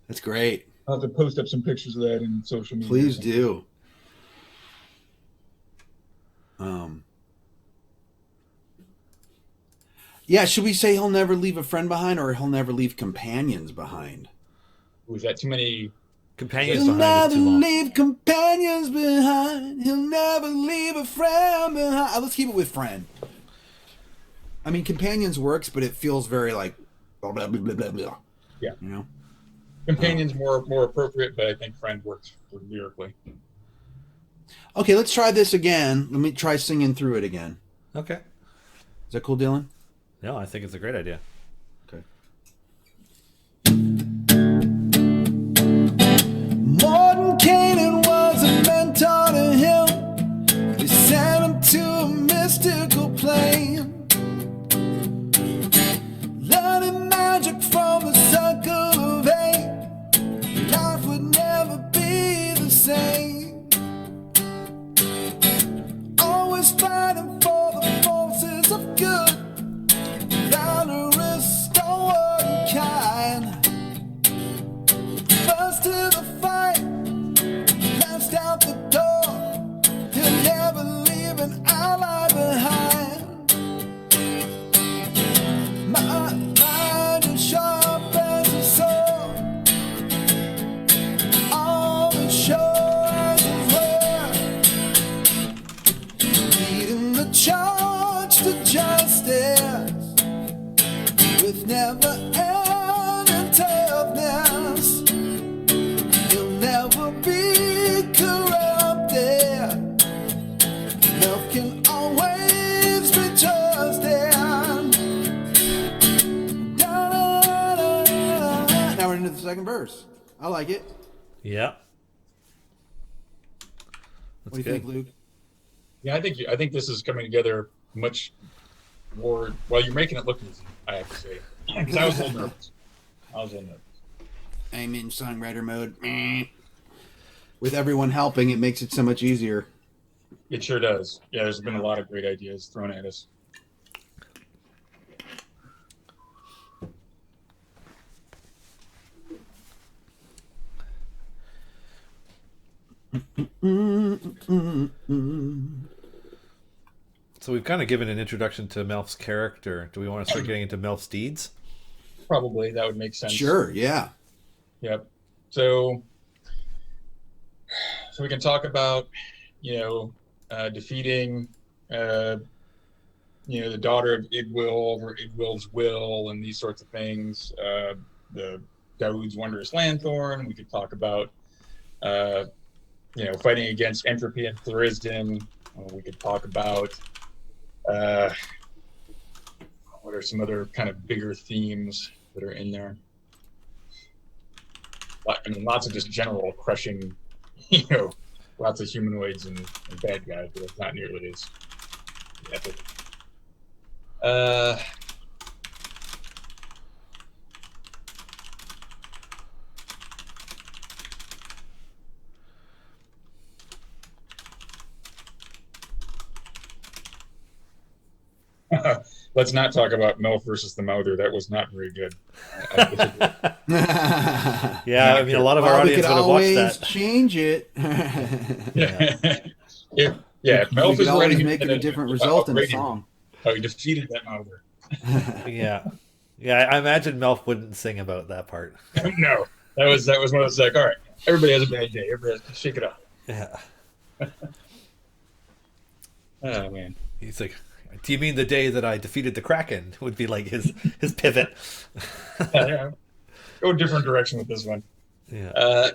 That's great. I'll have to post up some pictures of that in social media. Please do. Yeah, should we say he'll never leave a friend behind or he'll never leave companions behind? Was that too many? Companions He'll behind never is too long. leave companions behind. He'll never leave a friend behind. Let's keep it with friend. I mean, companions works, but it feels very like blah, blah, blah, blah, blah. Yeah. You know? Companions more appropriate, but I think friend works lyrically. Okay, let's try this again. Let me try singing through it again. Okay. Is that cool, Dylan? No, I think it's a great idea. Okay. Morton Canaan was a mentor to him. He sent him to a mystical plane. Learning magic from the circle of eight. Life would never be the same. Always fighting for the forces of good. Valorous, stalwart, and kind. First to the fight, last out the door. He'll never leave an ally behind. My mind is sharp as a sword. On the shore as a word. Leading the charge to justice. With never ending toughness, he'll never be corrupted. Love can always be trusted. Now we're into the second verse. I like it. Yeah. What do you think, Luke? Yeah, I think this is coming together much more. Well, you're making it look easy, I have to say, because I was a little nervous. I'm in songwriter mode. With everyone helping, it makes it so much easier. It sure does. Yeah, there's been a lot of great ideas thrown at us. So we've kind of given an introduction to Melf's character. Do we want to start getting into Melf's deeds? Probably that would make sense. Sure, yeah. Yep. So we can talk about, defeating, the daughter of Idwil over Idwil's will and these sorts of things. The Daoud's Wondrous Lanthorn. We could talk about, fighting against entropy and Tharizdun. We could talk about what are some other kind of bigger themes that are in there. I mean, lots of just general crushing, lots of humanoids and bad guys, but it's not nearly as epic. Let's not talk about Melf versus the Mouther. That was not very good. Yeah, I mean, a lot of our audience would have watched that. Change it. If Melf is always ready, making a different result in the song. Oh, he defeated that Mouther. Yeah. I imagine Melf wouldn't sing about that part. No, that was one of those like, all right, everybody has a bad day. Everybody has to shake it up. Yeah. Oh man. He's like, do you mean the day that I defeated the Kraken? Would be like his pivot. Yeah. Go a different direction with this one. Yeah.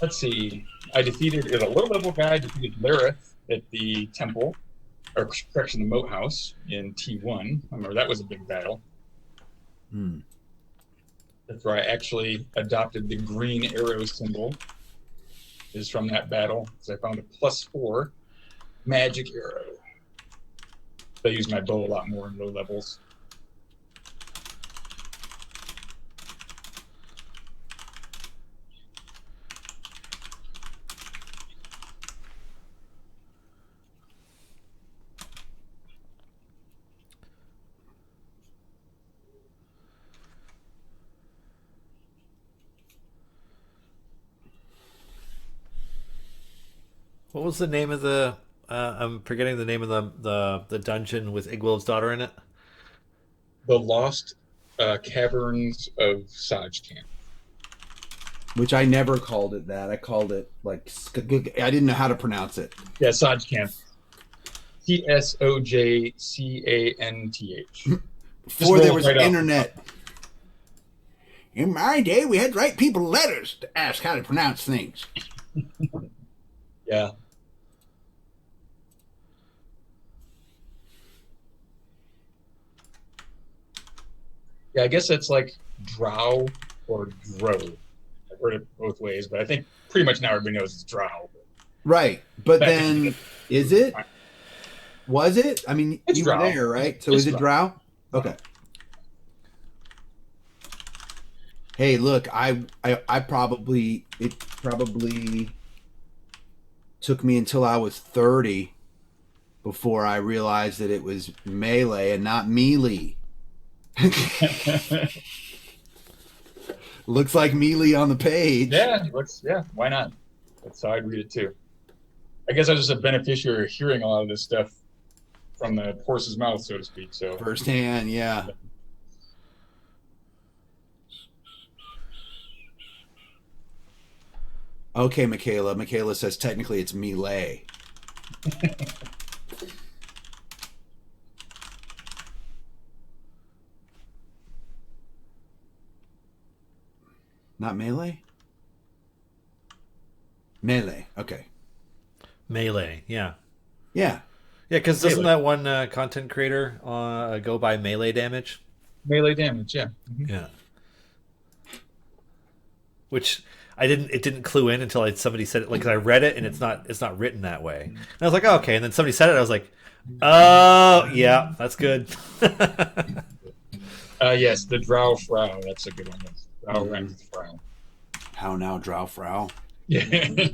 Let's see. I defeated a low level guy. I defeated Lareth at the temple, or correction, the moat house in T1. I remember that was a big battle. That's where I actually adopted the green arrow symbol. Is from that battle, because I found a +4 magic arrow. I use my bow a lot more in low levels. What was the name of the? I'm forgetting the name of the dungeon with Igwild's daughter in it. The Lost Caverns of Sajkamp. Which I never called it that. I called it like I didn't know how to pronounce it. Yeah, Sajkamp. Tsojcanth. Before there was internet. In my day, we had to write people letters to ask how to pronounce things. Yeah. Yeah, I guess it's like drow or drow. I've heard it both ways, but I think pretty much now everybody knows it's drow. Right. But then, is it? Was it? I mean, it's you drow. were there, right? So it's is it drow? Okay. Hey, look, it probably took me until I was 30 before I realized that it was melee and not melee. Looks like melee on the page. Yeah, why not? That's how I'd read it too. I guess I was just a beneficiary of hearing a lot of this stuff from the horse's mouth, so to speak. So firsthand, yeah. Okay, Michaela. Michaela says technically it's melee. Not melee? Melee. Okay. Melee. Yeah. Yeah. Yeah, because doesn't that one content creator go by melee damage? Melee damage, yeah. Mm-hmm. Yeah. Which it didn't clue in until somebody said it. Like, 'cause I read it and it's not written that way. And I was like, oh, okay. And then somebody said it. I was like, oh, yeah, that's good. Yes, the Drow Frau. That's a good one. Drow rhymes with Frau. How now, Drow Frau? Yeah.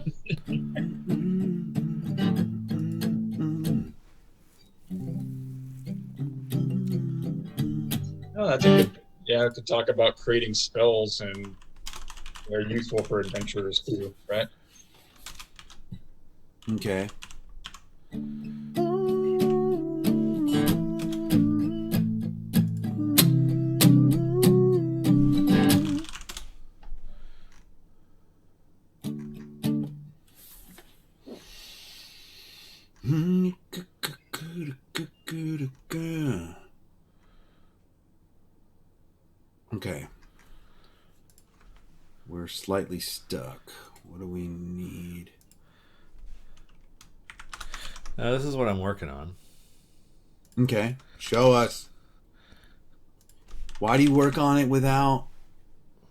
Oh, that's a Yeah, to talk about creating spells, and they're useful for adventurers too, right? Okay. Okay. We're slightly stuck. What do we need? This is what I'm working on. Okay. Show us. Why do you work on it without?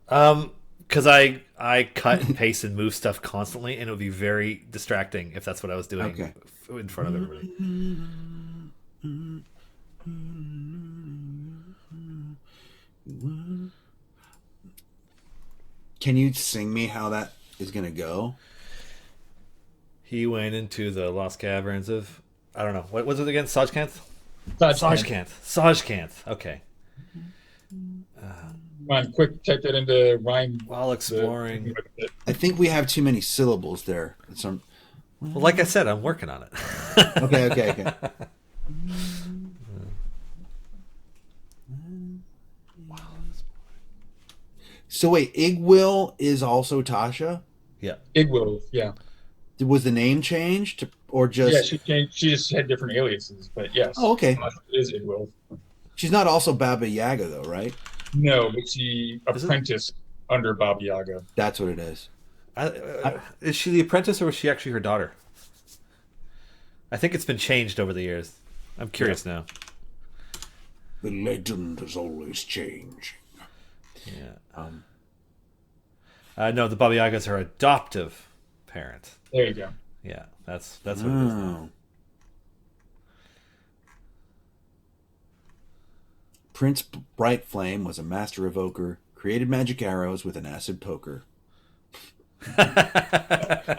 Because I cut and paste and move stuff constantly, and it would be very distracting if that's what I was doing Okay. in front of everybody. Can you sing me how that is going to go? He went into the lost caverns of, I don't know, what was it again? Sajkanth? Sajkanth. Sajkanth. Okay. Come on, quick, type that into rhyme. While exploring. I think we have too many syllables there. Some. Well, like I said, I'm working on it. Okay. So wait, Igwil is also Tasha? Yeah. Igwil, yeah. Was the name changed or just? Yeah, she changed. She just had different aliases, but yes. Oh, okay. It is Igwil. She's not also Baba Yaga though, right? No, but she apprenticed under Baba Yaga. That's what it is. Is she the apprentice or was she actually her daughter? I think it's been changed over the years. I'm curious now. The legend is always changing. Yeah. No, the Baba Yaga is her adoptive parent. There you go. Yeah, that's what it is now. Prince Brightflame was a master evoker, created magic arrows with an acid poker.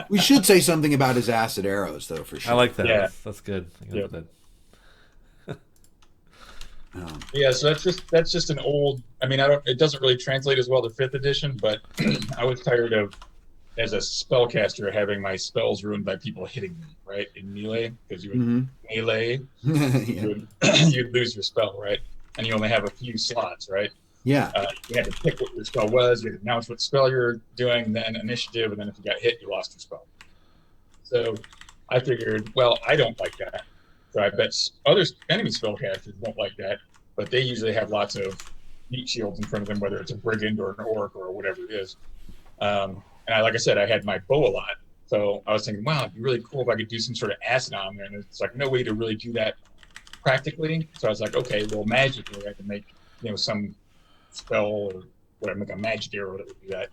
We should say something about his acid arrows, though, for sure. I like that. Yeah. That's good. Yeah. That. Yeah, so that's just an old. I mean, it doesn't really translate as well to 5th edition, but I was tired of, as a spellcaster, having my spells ruined by people hitting me, right, in melee, because you would melee, you'd lose your spell, right, and you only have a few slots, right. Yeah. You had to pick what your spell was, you had to announce what spell you're doing, then initiative, and then if you got hit, you lost your spell. So I figured, well, I don't like that. So I bet other enemy spellcasters won't like that, but they usually have lots of meat shields in front of them, whether it's a brigand or an orc or whatever it is. And like I said, I had my bow a lot. So I was thinking, wow, it'd be really cool if I could do some sort of acid on there. And it's like no way to really do that practically. So I was like, okay, well, magically I can make, some spell or whatever, make a magic arrow that would do that.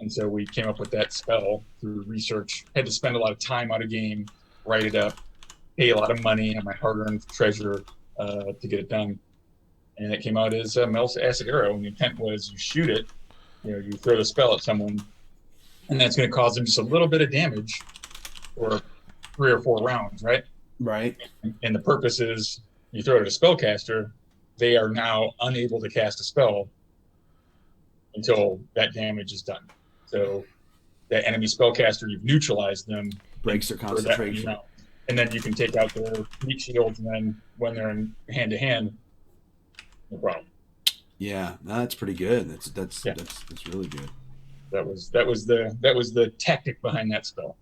And so we came up with that spell through research. Had to spend a lot of time out of game, write it up, pay a lot of money, and my hard-earned treasure to get it done. And it came out as Melf's acid arrow. And the intent was you shoot it, you throw the spell at someone, and that's going to cause them just a little bit of damage for 3 or 4 rounds, right? Right. And the purpose is you throw it at a spellcaster, they are now unable to cast a spell until that damage is done. So that enemy spellcaster, you've neutralized them. Breaks their concentration. And then you can take out their meat shields, and then when they're in hand-to-hand, no problem. Yeah, no, that's pretty good. That's really good. That was the tactic behind that spell.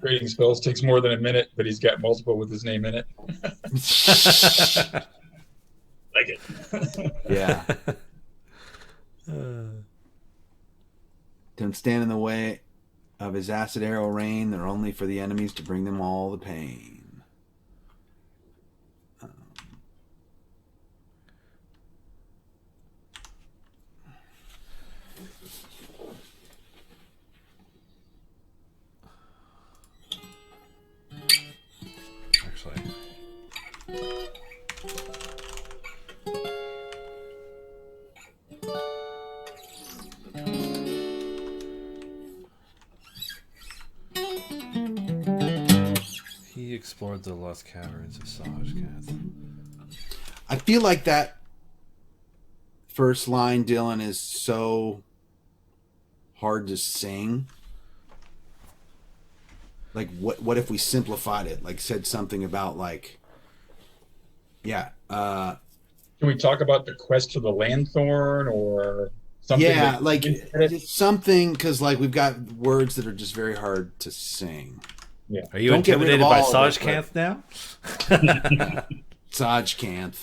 Creating spells takes more than a minute, but he's got multiple with his name in it. Like it. Yeah. Don't stand in the way of his acid arrow rain. They're only for the enemies to bring them all the pain. He explored the lost caverns of Sajkath. I feel like that first line, Dylan, is so hard to sing. Like, what if we simplified it? Like, said something about, like, yeah. Can we talk about the quest for the Lanthorn or something? Yeah, like, just something, because, like, we've got words that are just very hard to sing. Yeah. Are you Don't get rid of intimidated by all of it, Sajkath now? Saj can't.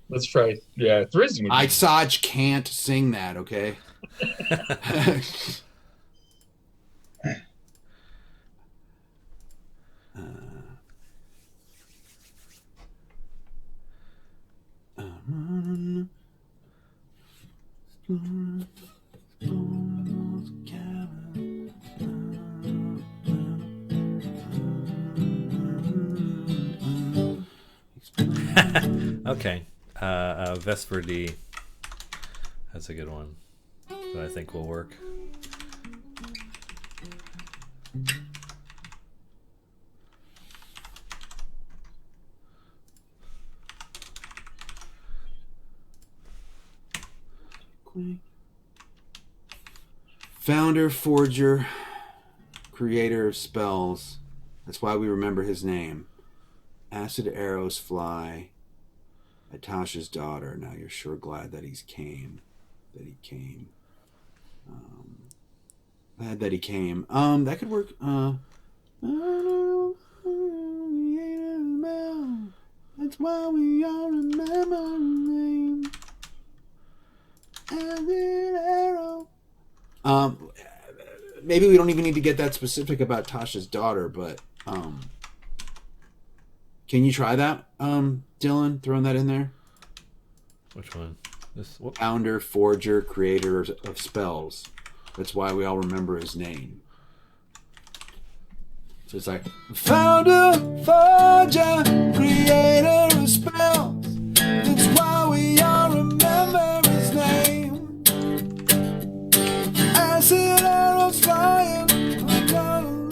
Let's try. Yeah, Thrizin. I Saj can't sing that, okay? Okay. Vesper D. That's a good one that I think will work. Founder, forger, creator of spells. That's why we remember his name. Acid arrows fly. Atasha's daughter. Now you're sure glad that he came. Glad that he came. That could work. That's why we all remember his name. Acid arrow. Maybe we don't even need to get that specific about Tasha's daughter, but can you try that, Dylan? Throwing that in there. Which one? This. Whoop. Founder, forger, creator of spells. That's why we all remember his name. So it's like founder, forger, creator of spells. That's why we all remember his name. Acid arrows flying, dying.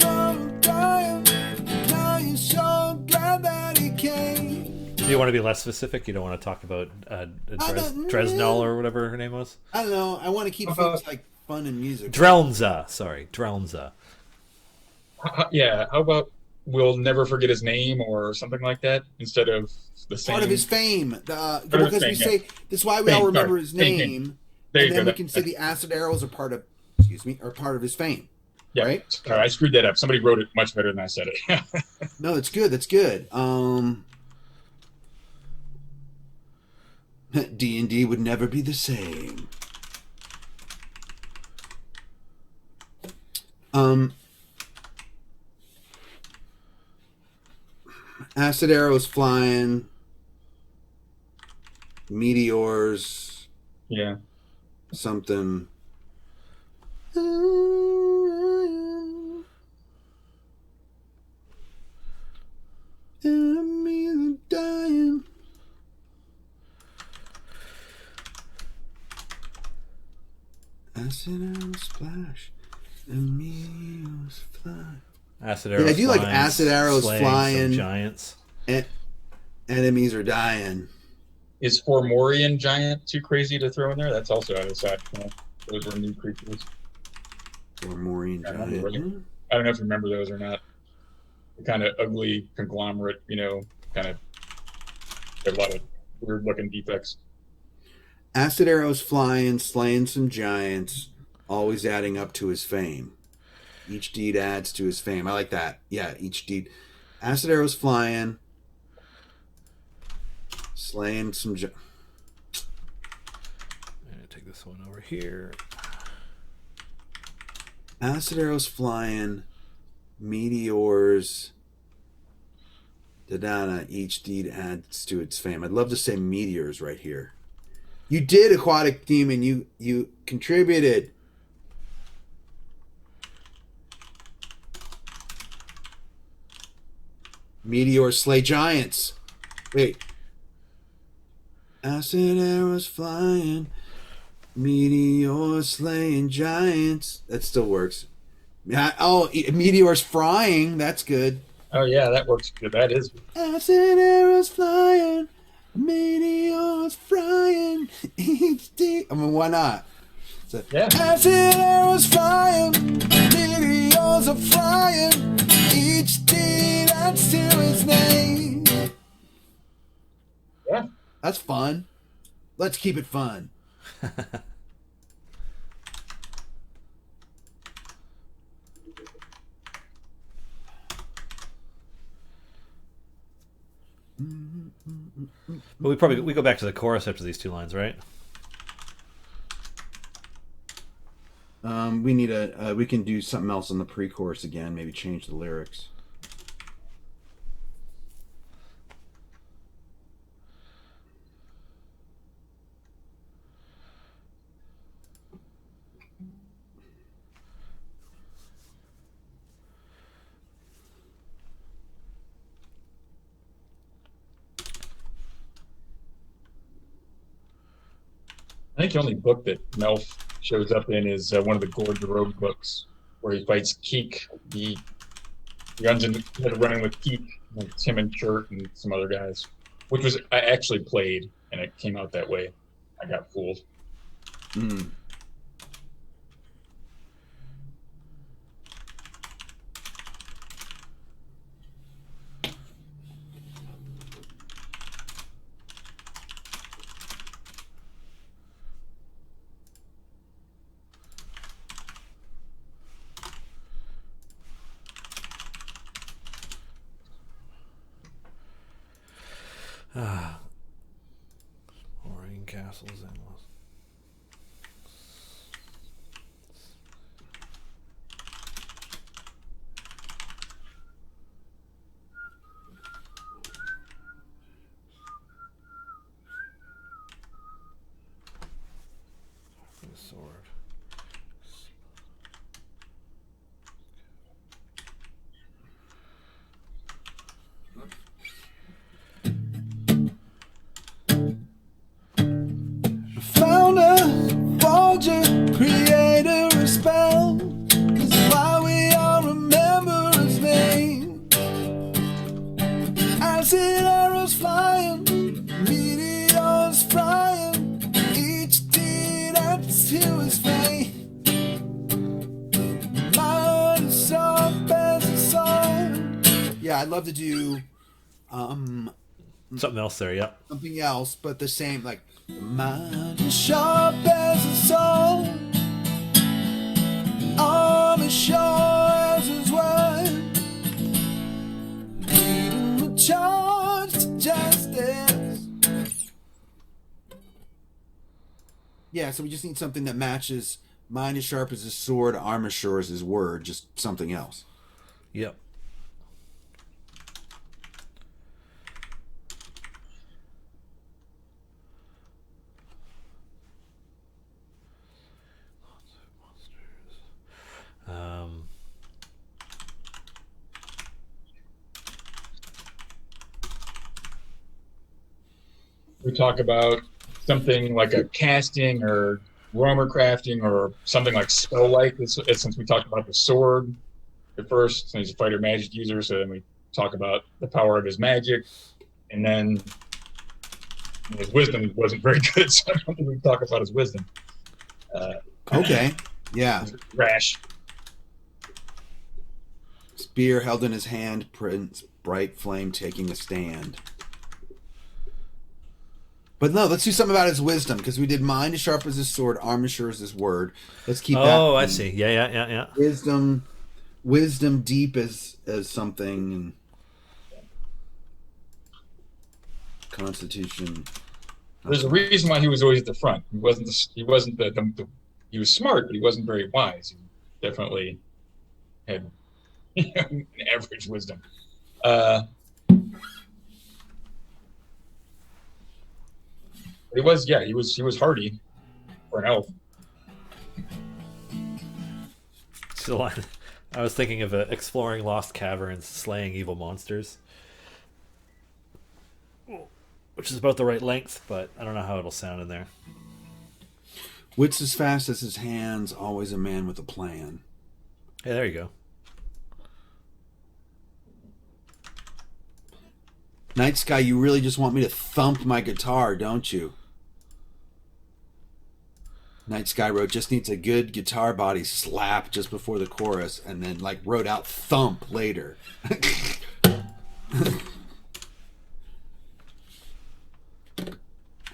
Now you're so glad that he came. Do you want to be less specific? You don't want to talk about Dresnal or whatever her name was? I don't know. I want to keep things like fun and music. Drelnza. Sorry, Drelnza. Yeah, how about we'll never forget his name or something like that instead of the same. Part of his fame. Because we say that's why we all remember his name. There and you then go. we can say the acid arrows are part of his fame. Yeah, right? Sorry, I screwed that up. Somebody wrote it much better than I said it. No, that's good. That's good. D&D would never be the same. Acid arrows flying, meteors, yeah. something. Enemies are dying. Acid arrows splash, and meteors fly. Acid arrows. I do flying, like acid arrows flying. Giants. Enemies are dying. Is Formorian giant too crazy to throw in there? That's also out of the side. Those were new creatures. Formorian giant. I don't know if you remember those or not. The kind of ugly conglomerate, kind of a lot of weird looking defects. Acid arrows flying, slaying some giants, always adding up to his fame. Each deed adds to his fame. I like that. Yeah, each deed. Acid arrows flying, slaying some giants. I'm going to take this one over here. Acid arrows flying, meteors. Da-da-da, each deed adds to its fame. I'd love to say meteors right here. You did, Aquatic Demon. You contributed. Meteors slay giants. Wait. Acid arrows flying, meteors slaying giants. That still works. Yeah. Oh, meteors frying. That's good. Oh yeah, that works good. That is good. Acid arrows flying, meteors frying. Each day. I mean, why not? So, Yeah. Acid arrows flying, meteors are flying. Each day that's to his name. Yeah. that's fun. Let's keep it fun. But we go back to the chorus after these two lines, right? We need we can do something else on the pre-chorus again. Maybe change the lyrics. I think the only book that Melf shows up in is one of the Gorge Road books, where he fights Keek. He runs into running with Keek, like Tim and Chert and some other guys, which was I actually played, and it came out that way. I got fooled. Mm. Boring castles and sword. Founder, forger, creator, a spell. This is why we all remember his name. Acid arrows flying, meteors flying. Each deed adds to his fame. Mind is sharp as a sword. Yeah, I'd love to do Something else there, yeah. something else, but the same, like Mind is sharp as a sword. Arm is sure as his word. Leading the charge to justice. yeah. So we just need something that matches. Mind as sharp as his sword, arm as sure as his word. Just something else. Yep. We talk about something like a casting or roamer crafting or something like spell-like, since we talked about the sword at first, and he's a fighter magic user, so then we talk about the power of his magic, and then his wisdom wasn't very good, so I don't think we talk about his wisdom. Okay. Yeah. Rash. Spear held in his hand, Prince bright flame taking a stand. But no, let's do something about his wisdom, because we did mind as sharp as his sword, arm as sure as his word. Let's keep that. Oh, I see. Yeah. Wisdom deep as something, and Constitution. There's a reason why he was always at the front. He wasn't the he was smart, but he wasn't very wise. He definitely had an average wisdom. He was hardy for an elf. So I was thinking of exploring lost caverns, slaying evil monsters. which is about the right length, but I don't know how it'll sound in there. Wits as fast as his hands, always a man with a plan. Hey, there you go. Night Sky, you really just want me to thump my guitar, don't you? Night Sky wrote, just needs a good guitar body slap just before the chorus, and then like wrote out thump later.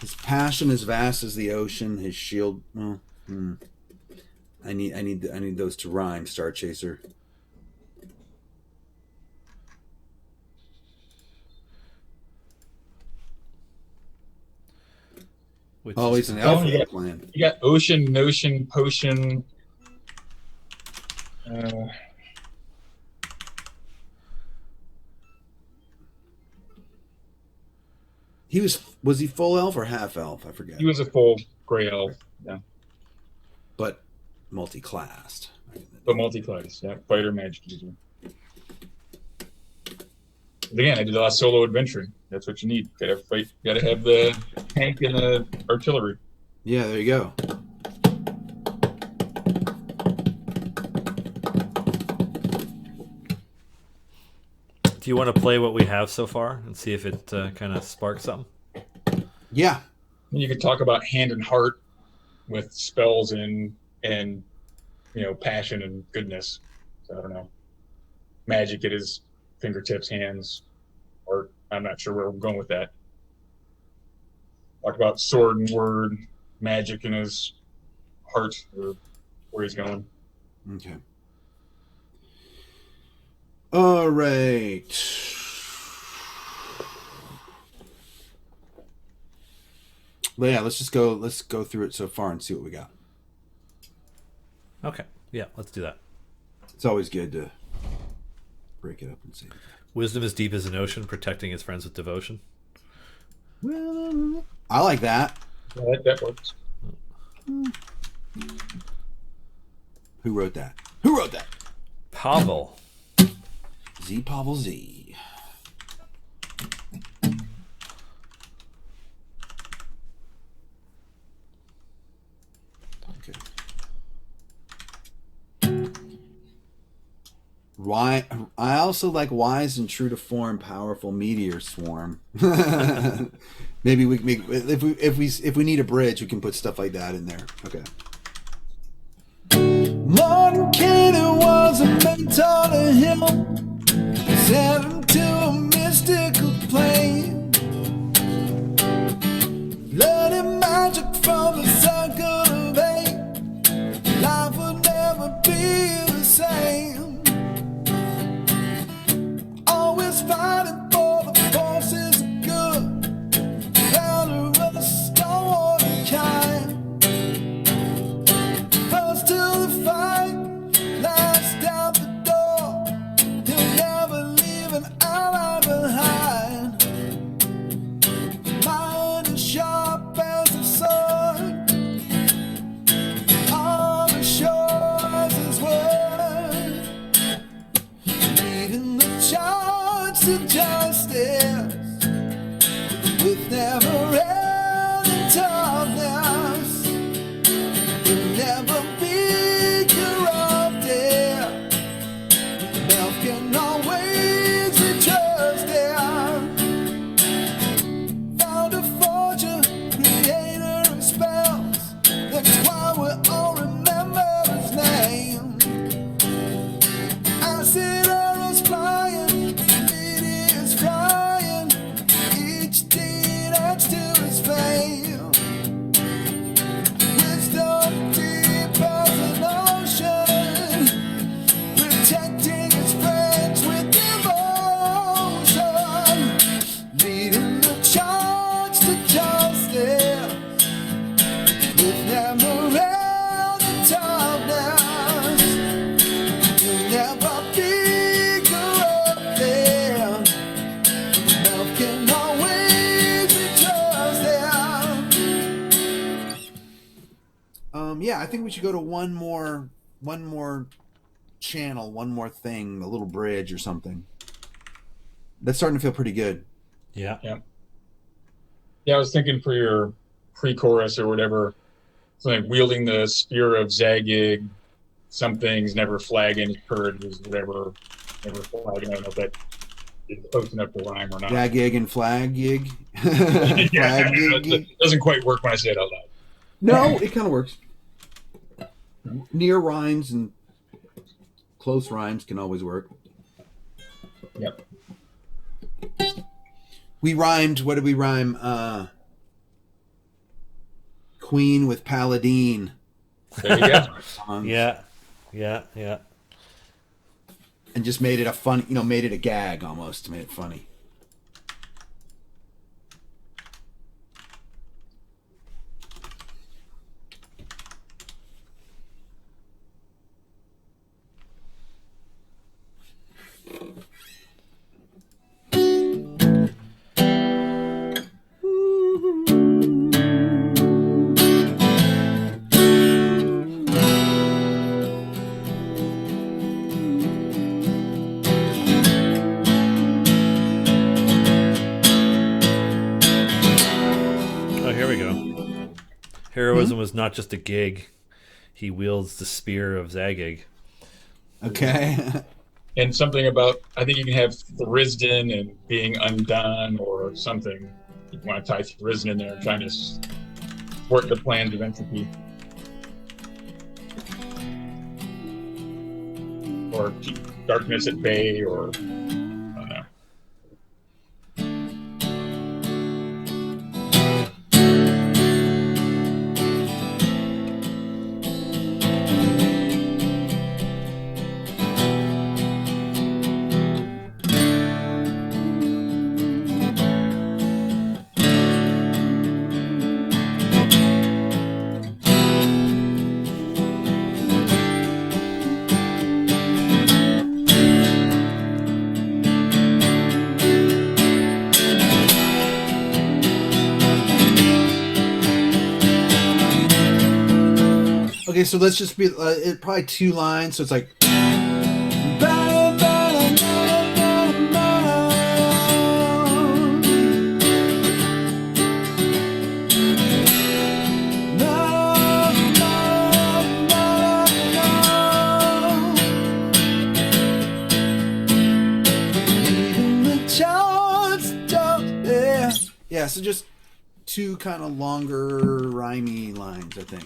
His passion as vast as the ocean, his shield. I need those to rhyme, Star Chaser. Always an elf plan. You got ocean, notion, potion. Was he full elf or half elf? I forget. He was a full gray elf, yeah. But multi-classed. But multi-class, yeah. Fighter, magic user. Again, I did a lot of solo adventuring. That's what you need. Gotta fight. Gotta have the tank and the artillery. Yeah, there you go. Do you want to play what we have so far and see if it kind of sparks something? Yeah. You could talk about hand and heart with spells and passion and goodness. So I don't know. Magic at his fingertips, hands, or I'm not sure where we're going with that. Talk about sword and word, magic in his heart, or where he's going. Okay. All right. But yeah, let's go through it so far and see what we got. Okay. Yeah, let's do that. It's always good to break it up and see. Wisdom is deep as an ocean, protecting his friends with devotion. I like that. Yeah, that works. Who wrote that? Who wrote that? Pavel. Z Pavel Z. Okay. Why? I also like wise and true to form, powerful meteor swarm. Maybe we can make, if we need a bridge, we can put stuff like that in there. Okay. Martin Cannon was a mentor to him, sent him to a mystical plane, learning magic from the circle of eight. Life would never be the same. Always fighting for the forces of good, valorous, stone and kind. First to the fight, last out the door. He'll never leave an ally behind. Mind is sharp as a sword, arm as sure as his word. Leading the charge to justice with never-ending toughness. He'll never be corrupted. Melf can always be trusted. Found a forger, creator of spells. That's why we all remember his name. Acid arrows flying, meteors flying. Each deed adds to his fame. Wisdom deep as an ocean, protecting his friends with devotion, leading the charge to justice with never-ending toughness. He'll never be corrupted. Melf can always be trusted. Yeah, I think we should go to one more channel, one more thing, a little bridge or something. That's starting to feel pretty good. Yeah. Yeah. Yeah, I was thinking for your pre-chorus or whatever, something like wielding the spear of Zagig, some things never flagging, courage, whatever, never flagging. I don't know if that is close enough to rhyme or not. Gag and flag gig. Yeah, Flag gig. it doesn't quite work when I say it out loud. No, it kind of works. Near rhymes and close rhymes can always work. Yep. We rhymed. What did we rhyme? Queen with Paladine. There you go. Yeah. And just made it a fun, made it a gag almost, made it funny. Oh, here we go. Heroism was not just a gig. He wields the spear of Zagig. Okay. And something about, I think you can have Thrisden and being undone or something. You want to tie Thrisden in there and trying to thwart the plans of entropy. Or keep darkness at bay, or I don't know. Okay, so let's just be probably 2 lines. So it's like. Yeah, so just 2 kind of longer rhymey lines, I think.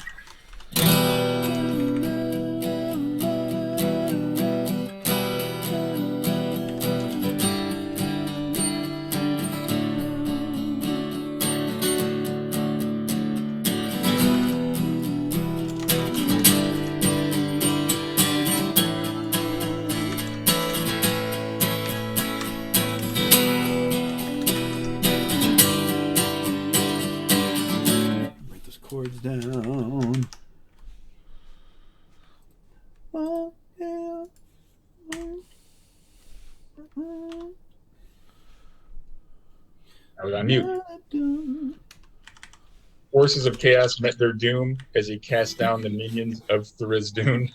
Write those chords down. Oh, yeah. I was on mute. Forces of chaos met their doom as he cast down the minions of Thrisden.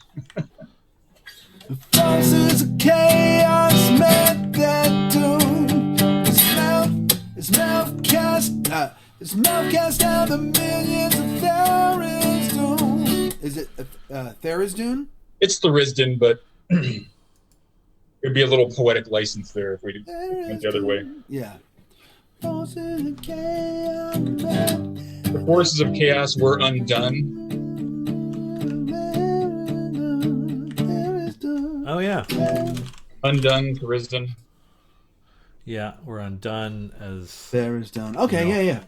Forces of chaos met their doom. His mouth cast down the minions of Thrisden. Is it Thrisden? It's Thrisden, but it'd be a little poetic license there if we went the other way. Yeah. Forces of chaos met. The forces of chaos were undone. Oh, yeah. Undone, Thrisden. Yeah, we're undone as... Thrisden. Okay, No. yeah.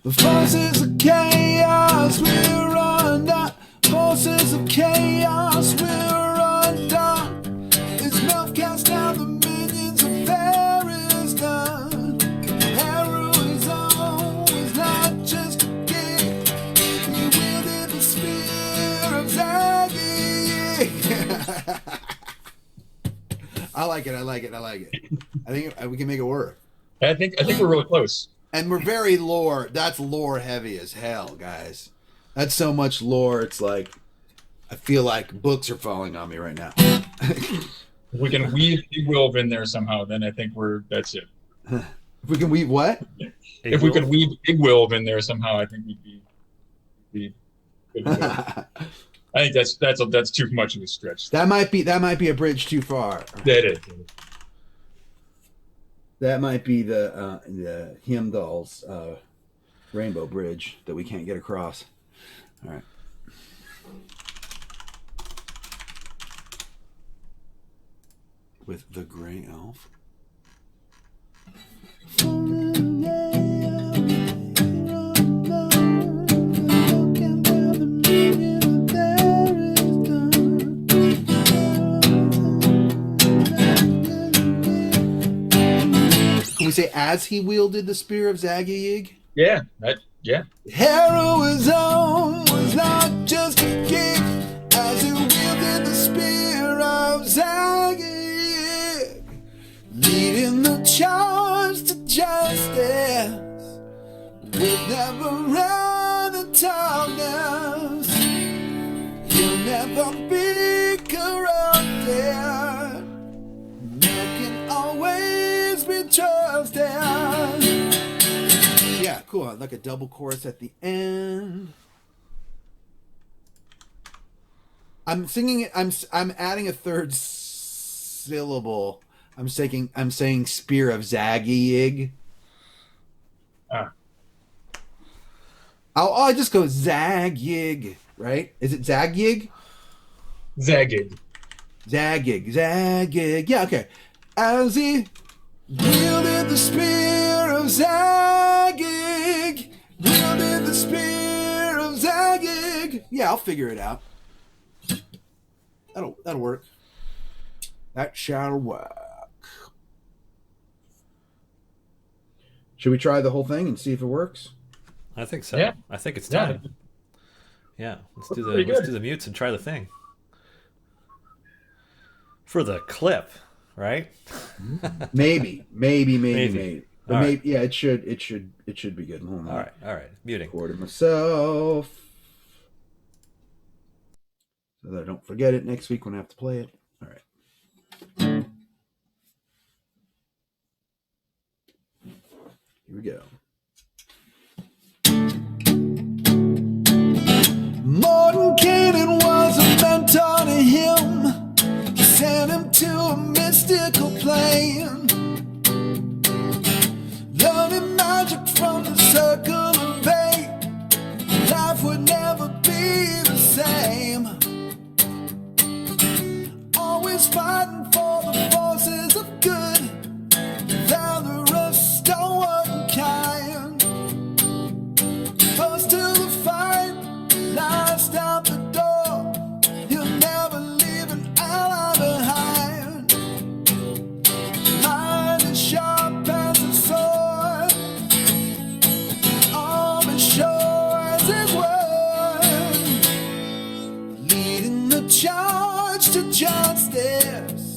The forces of chaos we're undone. Forces of chaos we're undone. His mouth cast down the minions of Thrisden. Heroism is not just a gig. He wielded the spear of Zagig. I like it. I think we can make it work. I think we're really close. And we're very lore. That's lore heavy as hell, guys. That's so much lore. It's like I feel like books are falling on me right now. If we can weave Big Wilv in there somehow, then I think that's it. If we can weave what? If we could weave Big Wilv in there somehow, I think we'd be good to go. I think that's too much of a stretch. That might be a bridge too far. That is. That might be the Heimdall's rainbow bridge that we can't get across. All right. With the gray elf. Can we say as he wielded the spear of Zagayig? Yeah. Heroism was not just a gift as he wielded the spear of Zagayig, leading the charge to justice with never any darkness. He'll never be corrupted. You can always be trusted. Yeah, cool. Like a double chorus at the end. I'm singing it. I'm adding a third syllable. I'm saying spear of Zagayig. I just go Zagyig, right? Is it Zagyig? Zagig. Zagyig. Yeah, okay. As he wielded the spear of Zagig, wielded the spear of Zagig. Yeah, I'll figure it out. That'll work. That shall work. Should we try the whole thing and see if it works? I think so. Yeah. I think it's time. Yeah. Let's do the mutes and try the thing. For the clip, right? Maybe. But All right. maybe, yeah, it should be good. Hold on. All right. Muting. Recorded myself. So that I don't forget it next week when I have to play it. All right. Here we go. Morton Cannon was a mentor to him. He sent him to a mystical plane, learning magic from the circle of fate. Life would never be the same. Always fighting for the forces of good, valorous, stalwart, and kind. First to the fight, last out the door. He'll never leave an ally behind. Mind is sharp as a sword, arm as sure as his word, leading the charge to justice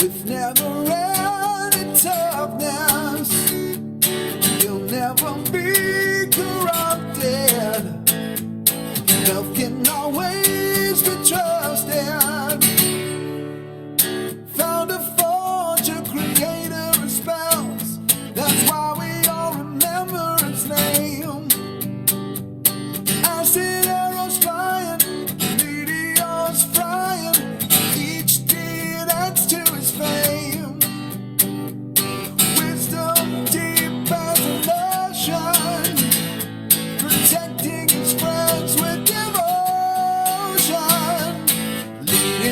with never any toughness. He'll never be corrupted. Melf can always be trusted. Found a forger, creator of spells. That's why we all remember his name. Acid arrows flying, meteors flying. Each deed adds to his fame. Wisdom deep as an ocean, protecting his friends with devotion, leading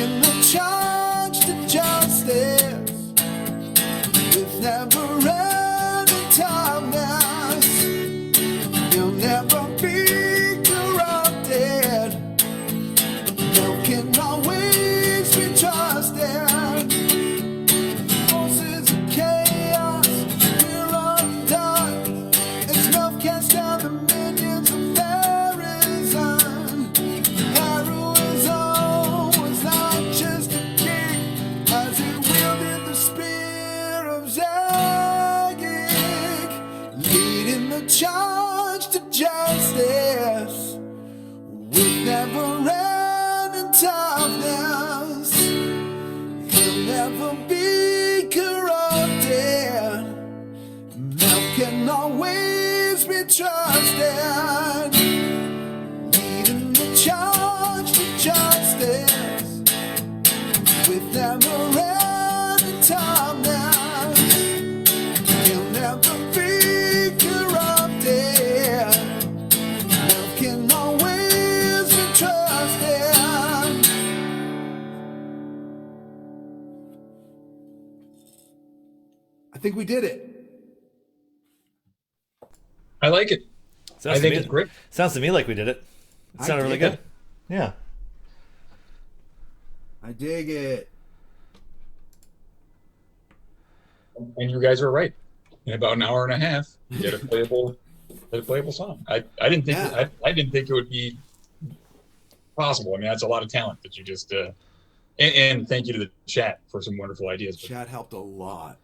justice with never-ending timeless. He'll never be corrupted. Love can always be trusted. I think we did it. I like it. Sounds I think to me, it's great. Sounds to me like we did it. It sounded really dig good. Yeah. I dig it. And you guys are right. In about an hour and a half, you get a playable song. I didn't think Yeah. I didn't think it would be possible. I mean, that's a lot of talent that you just. And thank you to the chat for some wonderful ideas. But Chat helped a lot.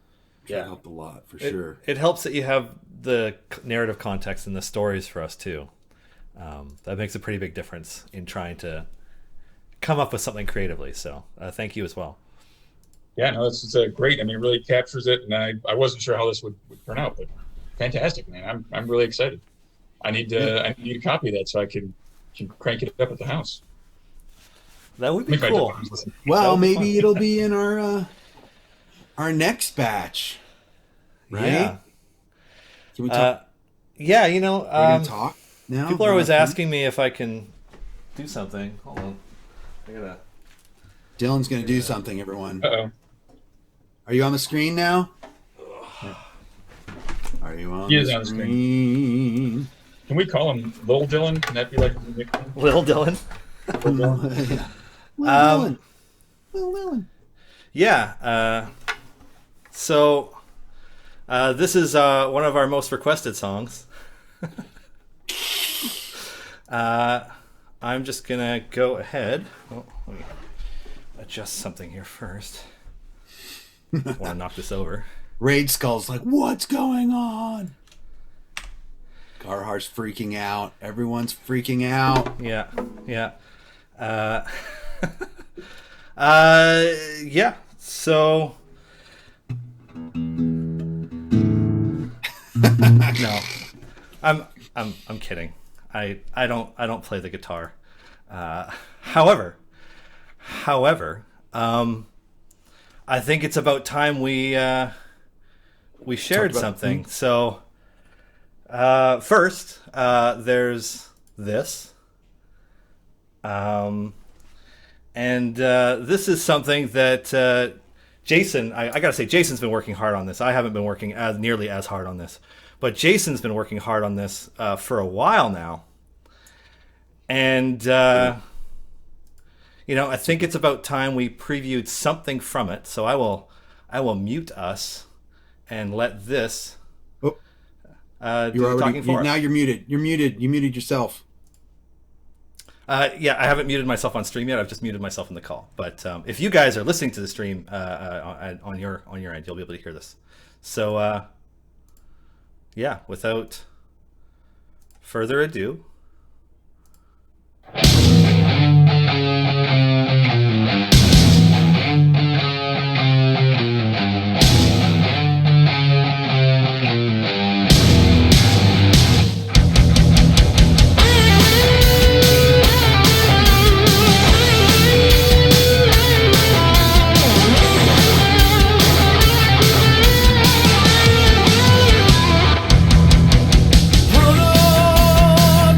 Yeah. Chat helped a lot for sure. It helps that you have the narrative context and the stories for us too. That makes a pretty big difference in trying to come up with something creatively. So thank you as well. Yeah, no, it's great. I mean, it really captures it, and I wasn't sure how this would turn out, but fantastic, man. I'm really excited. I need a copy of that so I can crank it up at the house. That would be Maybe I cool. don't listen. Well, That would be maybe fun. it'll be in our next batch. Right? Yeah. Can we talk? Yeah, We're gonna talk now. people are always asking me if I can do something. Hold on. I gotta. Dylan's gonna do something. Everyone, Uh-oh. are you on the screen now? Are you on He the is on the screen? Can we call him Lil Dylan? Can that be like a nickname? Little Dylan. Lil Dylan. Lil Dylan. Yeah. So this is one of our most requested songs. I'm just gonna go ahead. Oh, let me adjust something here first. I want to knock this over. Rage Skull's like, what's going on? Carhar's freaking out. Everyone's freaking out. Yeah. Yeah. So no, I'm kidding. I don't play the guitar. However, I think it's about time we shared about- something. So first, there's this. And this is something that Jason, I gotta say, Jason's been working hard on this. I haven't been working nearly as hard on this, but Jason's been working hard on this for a while now. And I think it's about time we previewed something from it. So I will mute us and let this do the talking for us. Now you're muted. You're muted. You muted yourself. Yeah, I haven't muted myself on stream yet. I've just muted myself in the call. But if you guys are listening to the stream on your end, you'll be able to hear this. So yeah, without further ado. Put on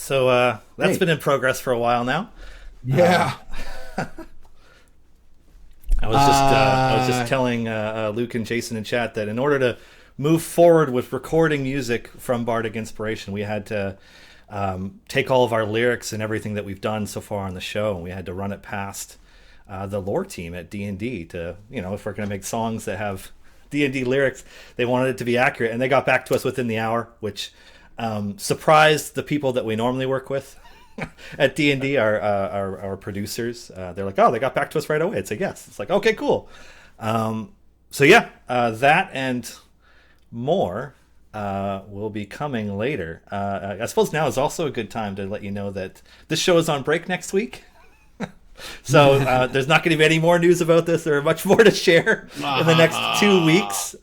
So that's been in progress for a while now. Yeah. I was just telling Luke and Jason in chat that in order to move forward with recording music from Bardic Inspiration, we had to take all of our lyrics and everything that we've done so far on the show, and we had to run it past the lore team at D&D to, if we're going to make songs that have D&D lyrics, they wanted it to be accurate, and they got back to us within the hour, which surprised the people that we normally work with at D&D, our producers. They're like, oh, they got back to us right away. It's like, yes. It's like, okay, cool. So yeah, that and more will be coming later. I suppose now is also a good time to let you know that this show is on break next week. So there's not going to be any more news about this or much more to share in the next 2 weeks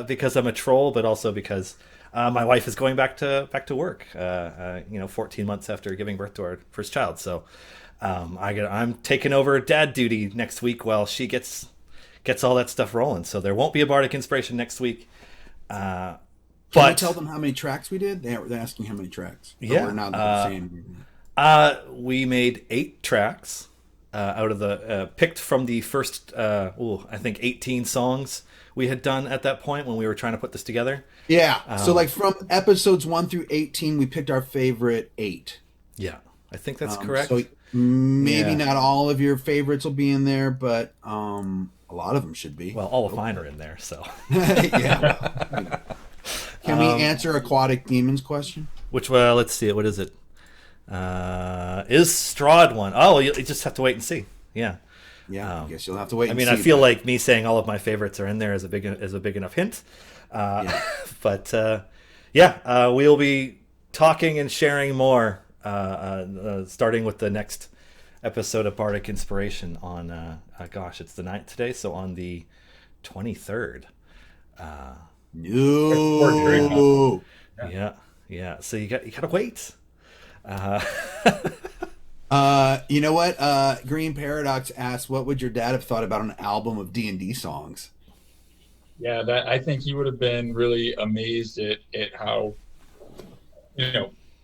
because I'm a troll, but also because my wife is going back to work. 14 months after giving birth to our first child. So I'm taking over dad duty next week while she gets all that stuff rolling. So there won't be a Bardic Inspiration next week. Can you tell them how many tracks we did? They're asking how many tracks. Yeah. We're not saying. We made 8 tracks out of the picked from the first, I think 18 songs we had done at that point when we were trying to put this together. Yeah. So like from episodes 1 through 18, we picked our favorite 8. Yeah, I think that's correct. So maybe not all of your favorites will be in there, but a lot of them should be. Well, all of mine are in there, so. Yeah. Can we answer Aquatic Demons question? Which, let's see. What is it? Is Strahd one? Oh, you just have to wait and see. Yeah. Yeah, I guess you'll have to wait. I feel like me saying all of my favorites are in there is a big enough hint. But we'll be talking and sharing more starting with the next episode of Bardic Inspiration on it's the 9th today, so on the 23rd. No. Yeah. So you gotta wait. You know what? Green Paradox asked, "What would your dad have thought about an album of D&D songs?" Yeah, I think he would have been really amazed at how,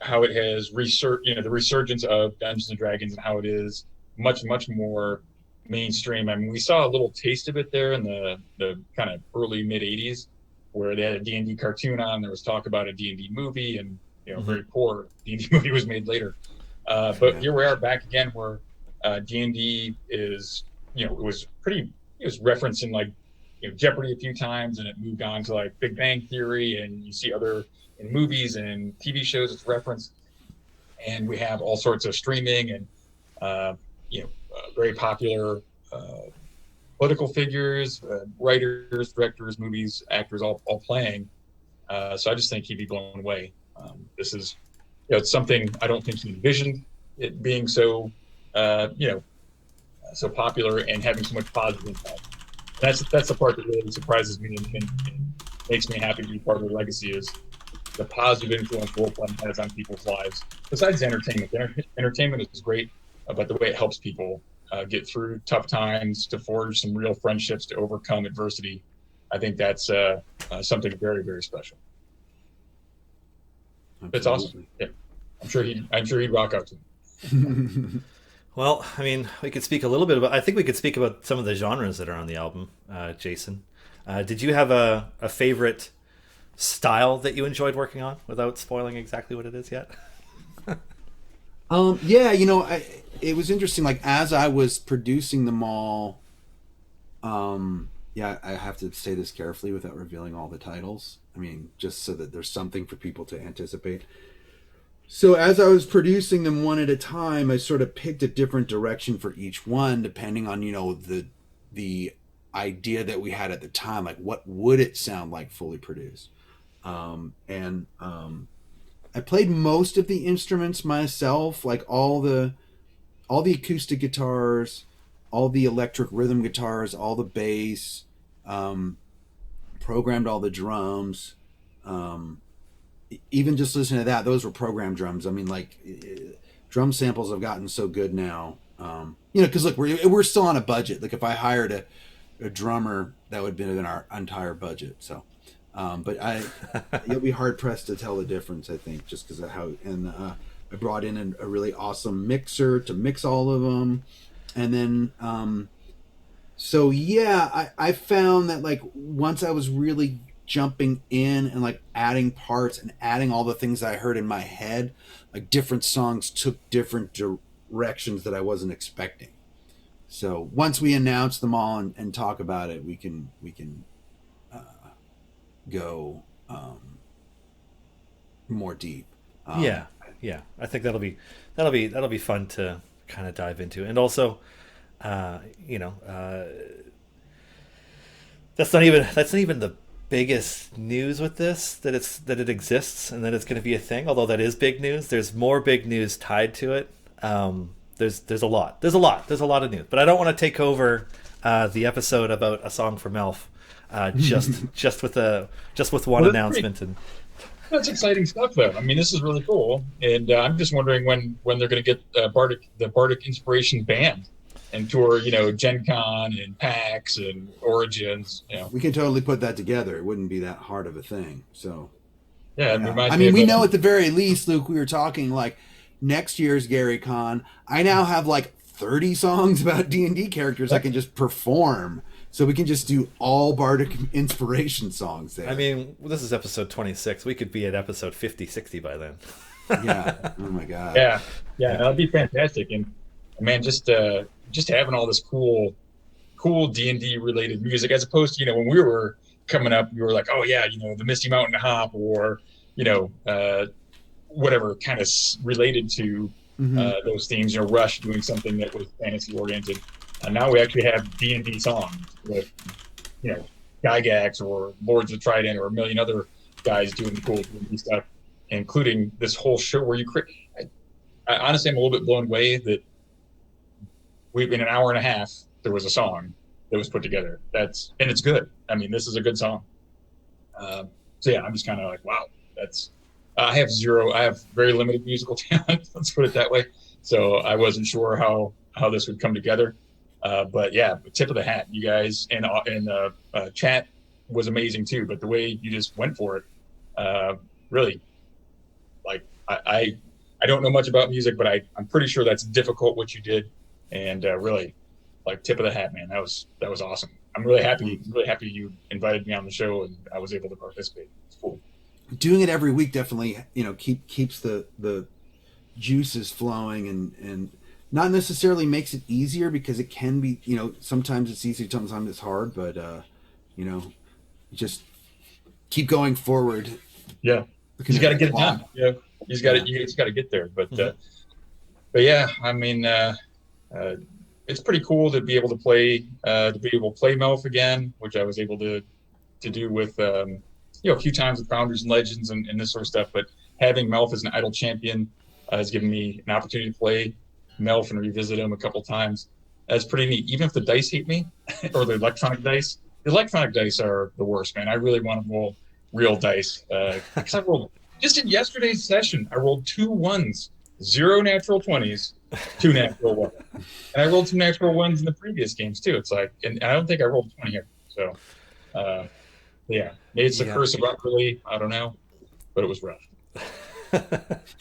how it has the resurgence of Dungeons and Dragons and how it is much more mainstream. I mean, we saw a little taste of it there in the kind of early mid '80s, where they had a D&D cartoon on. There was talk about a D&D movie, and very poor D&D movie was made later. But here we are back again, where D&D is, it was referenced in like Jeopardy a few times, and it moved on to like Big Bang Theory, and you see other in movies and TV shows it's referenced, and we have all sorts of streaming and very popular political figures, writers, directors, movies, actors, all playing. So I just think he'd be blown away. This is, it's something I don't think he envisioned it being so, so popular and having so much positive impact. That's the part that really surprises me and makes me happy to be part of the legacy, is the positive influence role-playing has on people's lives. Besides entertainment, entertainment is great, but the way it helps people get through tough times, to forge some real friendships, to overcome adversity, I think that's something very, very special. Absolutely. It's awesome. Yeah. I'm sure he'd rock out to him. Well, I mean, we could speak a little bit about. I think we could speak about some of the genres that are on the album. Jason, did you have a favorite style that you enjoyed working on, without spoiling exactly what it is yet? It was interesting. Like, as I was producing them all, I have to say this carefully without revealing all the titles. I mean, just so that there's something for people to anticipate. So as I was producing them one at a time, I sort of picked a different direction for each one, depending on, the idea that we had at the time. Like, what would it sound like fully produced? I played most of the instruments myself, like all the acoustic guitars, all the electric rhythm guitars, all the bass, programmed all the drums. Even just listening to that, those were programmed drums. I mean, like, drum samples have gotten so good now. Because look, we're still on a budget. Like, if I hired a drummer, that would have been our entire budget. So, but you'll be hard pressed to tell the difference, I think, just because of how. And I brought in a really awesome mixer to mix all of them, and then so yeah, I found that like once I was really jumping in and like adding parts and adding all the things I heard in my head, like different songs took different directions that I wasn't expecting. So once we announce them all and talk about it, we can go more deep. Yeah. I think that'll be fun to kind of dive into, and also, that's not even the biggest news with this, that it exists and that it's going to be a thing. Although that is big news. There's more big news tied to it. There's a lot of news, but I don't want to take over the episode about a song from Melf. Just with one announcement. And that's exciting stuff, though. I mean, this is really cool, and I'm just wondering when they're going to get the Bardic Inspiration Band and tour, Gen Con and PAX and Origins. We can totally put that together. It wouldn't be that hard of a thing. So, yeah. I mean, we know at the very least, Luke, we were talking like next year's Gary Con. I now have like 30 songs about D&D characters I can just perform. So we can just do all Bardic Inspiration songs there. I mean, this is episode 26. We could be at episode 50, 60 by then. Yeah. Oh my God. Yeah. That'd be fantastic. And man, just having all this cool D&D related music, as opposed to, when we were coming up, you were like, oh yeah, the Misty Mountain Hop, or, whatever kind of related to those themes, Rush doing something that was fantasy oriented. And now we actually have D&D songs with, Gygax or Lords of Trident or a million other guys doing cool D&D stuff, including this whole show where you create. I honestly am a little bit blown away that in an hour and a half, there was a song that was put together. And it's good. I mean, this is a good song. So yeah, I'm just kind of like, wow, I have very limited musical talent. Let's put it that way. So I wasn't sure how this would come together. But yeah, tip of the hat, you guys, and chat was amazing too. But the way you just went for it, really, like I don't know much about music, but I'm pretty sure that's difficult what you did, and really, like, tip of the hat, man. That was awesome. I'm really happy you invited me on the show and I was able to participate. It's cool. Doing it every week definitely, keeps the juices flowing and not necessarily makes it easier, because it can be, sometimes it's easy, sometimes it's hard, but, just keep going forward. Yeah. You got to get it done. Yeah. You just got to get there. But yeah, I mean, it's pretty cool to be able to play Melf again, which I was able to do with, a few times with Founders and Legends and this sort of stuff. But having Melf as an idle champion has given me an opportunity to play Melf and revisit him a couple times. That's pretty neat. Even if the dice hate me, or the electronic dice are the worst, man. I really want to roll real dice, because I rolled just in yesterday's session. I rolled 2 1s, 0 natural 20s, 2 natural 1s, and I rolled 2 natural 1s in the previous games too. It's like, and I don't think I rolled 20 here. So, yeah, maybe it's the curse of Upperly. I don't know, but it was rough.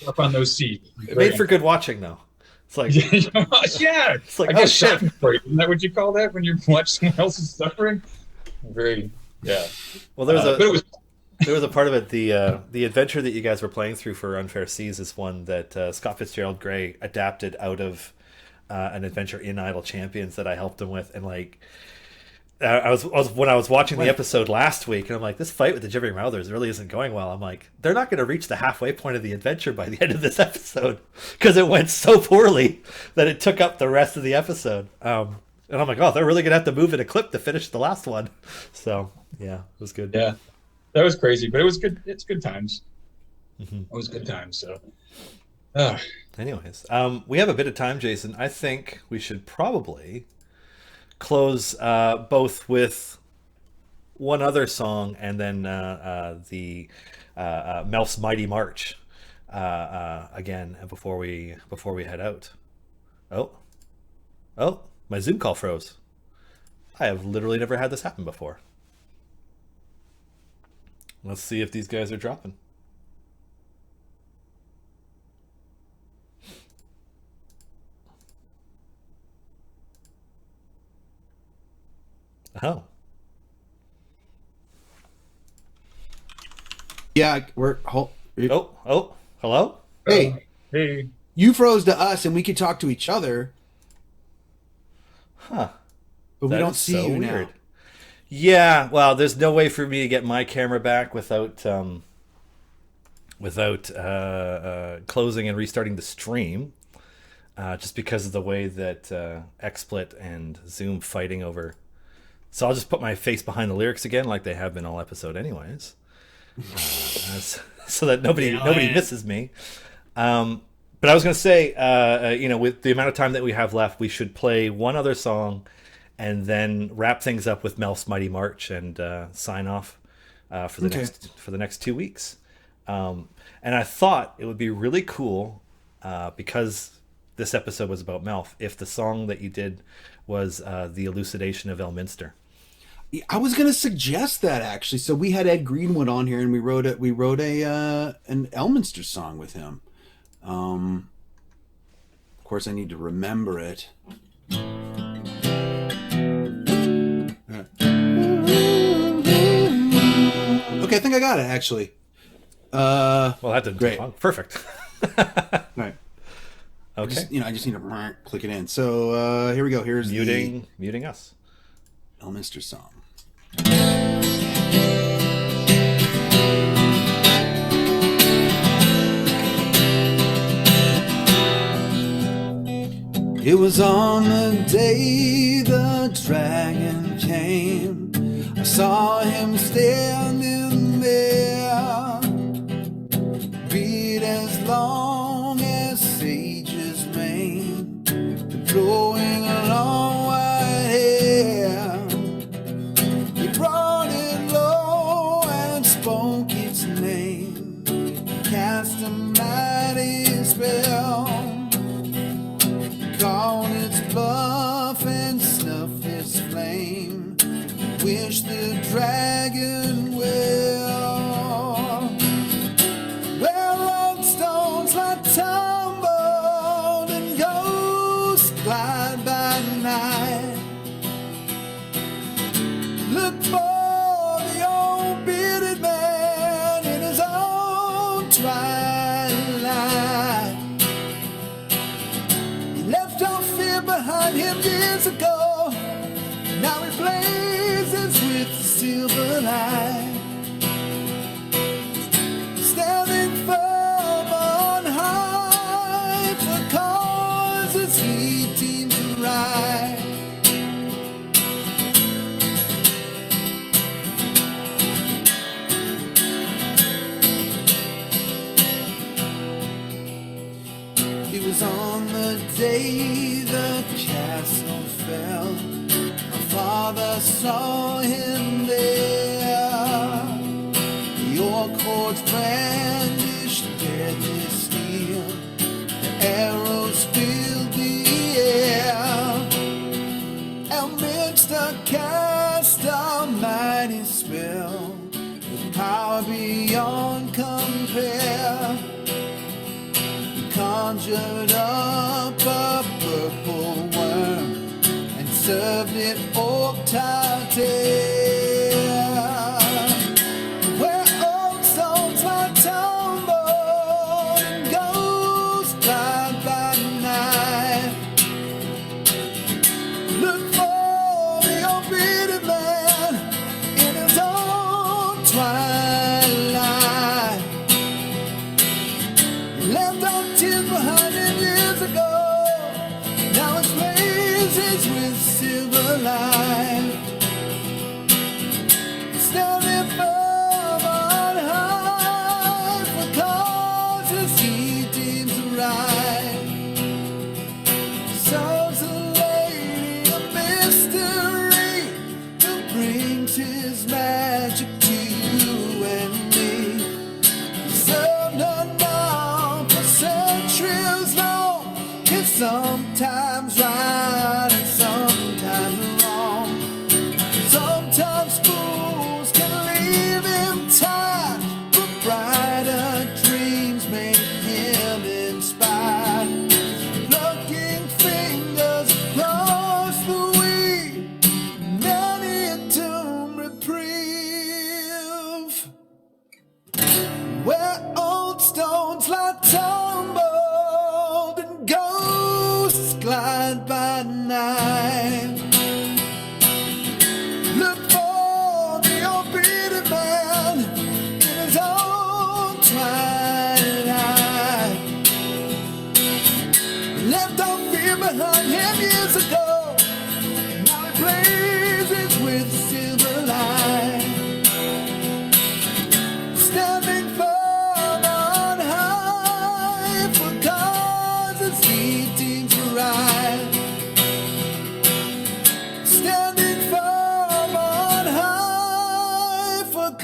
Up on those seats. It made for good watching, though. It's like, yeah. It's like, I guess shit. Isn't that what you call that when you watch someone else's suffering? Yeah. Well, there was a part of it. The adventure that you guys were playing through for Unfair Seas is one that Scott Fitzgerald Gray adapted out of an adventure in Idle Champions that I helped him with, and like. I was when I was watching the episode last week, and I'm like, this fight with the Gibbering Mouthers really isn't going well. I'm like, they're not going to reach the halfway point of the adventure by the end of this episode, because it went so poorly that it took up the rest of the episode. And I'm like, oh, they're really going to have to move in a clip to finish the last one. So yeah, it was good. Yeah, that was crazy, but it was good. It's good times. Mm-hmm. It was good times. So, anyways, we have a bit of time, Jason. I think we should probably close both with one other song and then the Melf's Mighty March again before we head out. Oh, my Zoom call froze. I have literally never had this happen before. Let's see if these guys are dropping. Yeah, Oh, hello? Hey, Hey. you froze to us, and we could talk to each other, Huh. but we That don't is see so you weird. now. Yeah, well, there's no way for me to get my camera back without closing and restarting the stream, just because of the way that XSplit and Zoom fighting over. So I'll just put my face behind the lyrics again, like they have been all episode, anyways, so that nobody misses me. But I was going to say, with the amount of time that we have left, we should play one other song and then wrap things up with Melf's Mighty March and sign off for the next 2 weeks. And I thought it would be really cool, because this episode was about Melf, if the song that you did was the Elucidation of Elminster. I was going to suggest that, actually. So we had Ed Greenwood on here, and we wrote an Elminster song with him. Of course, I need to remember it. Okay, I think I got it, actually. Well, that didn't great. take long. Perfect. Right. Okay. I just need to click it in. So here we go. Here's Muting us. the Elminster song. It was on the day the dragon came. I saw him standing there, beard as long as sage's mane, flowing along white hair. He brought it low and spoke its name, cast a mighty spell, called its bluff and snuffed its flame, wish the dragon well. Well, old stones lie tumbled and ghosts glide by night. Look for the old bearded man in his own twilight. He left all fear behind him years ago. Now he blazes with the silver light, standing firm on high for causes he deems right. It was on the day the castle fell. My father saw him there. The orc hordes brandished deadly steel. The arrows filled the air. Elminster cast a mighty spell with power beyond compare. Conjured up a purple worm and served it octave. Where old stones lie tumbled and ghosts glide by night. Look for the old bearded man in his own twilight. Left our tears behind him years ago. Now it blazes with silver light. Standing firm on high for causes he deems right. Serves a lady a mystery who brings his magic to you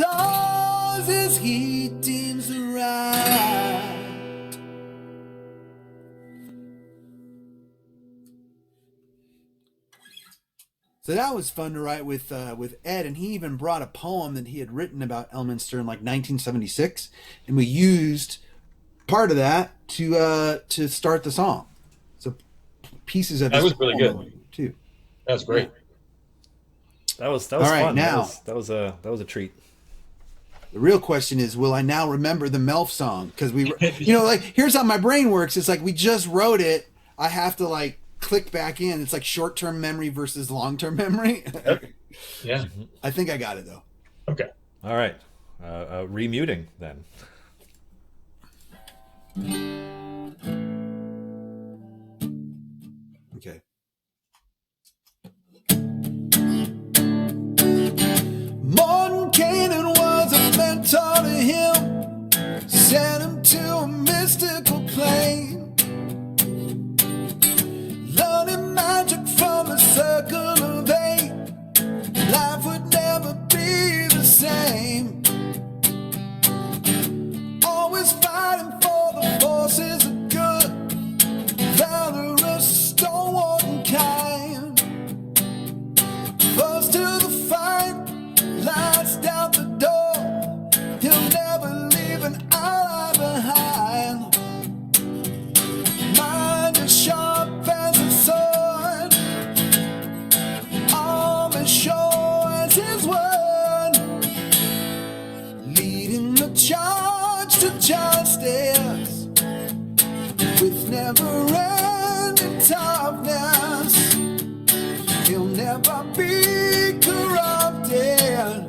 stars as he deems right. So that was fun to write with Ed, and he even brought a poem that he had written about Elminster in like 1976, and we used part of that to start the song. So pieces of That his was really poem good too. That was great. That was All right, fun. now- That was a treat. The real question is, will I now remember the Melf song? Because like, here's how my brain works. It's like we just wrote it. I have to like click back in. It's like short-term memory versus long-term memory. Yeah. I think I got it though. Okay. All right. Remuting then. Okay. Morton Canaan was a mentor to him, sent him to a mystical plane, learning magic from a circle of eight. Life would never be the same. Always fighting for the forces of good, valorous, stalwart and kind. First to the fight, last out the door. He'll never leave an ally behind. Mind as sharp as a sword, arm as sure as his word, leading the charge to justice with never-ending toughness. He'll never be corrupted.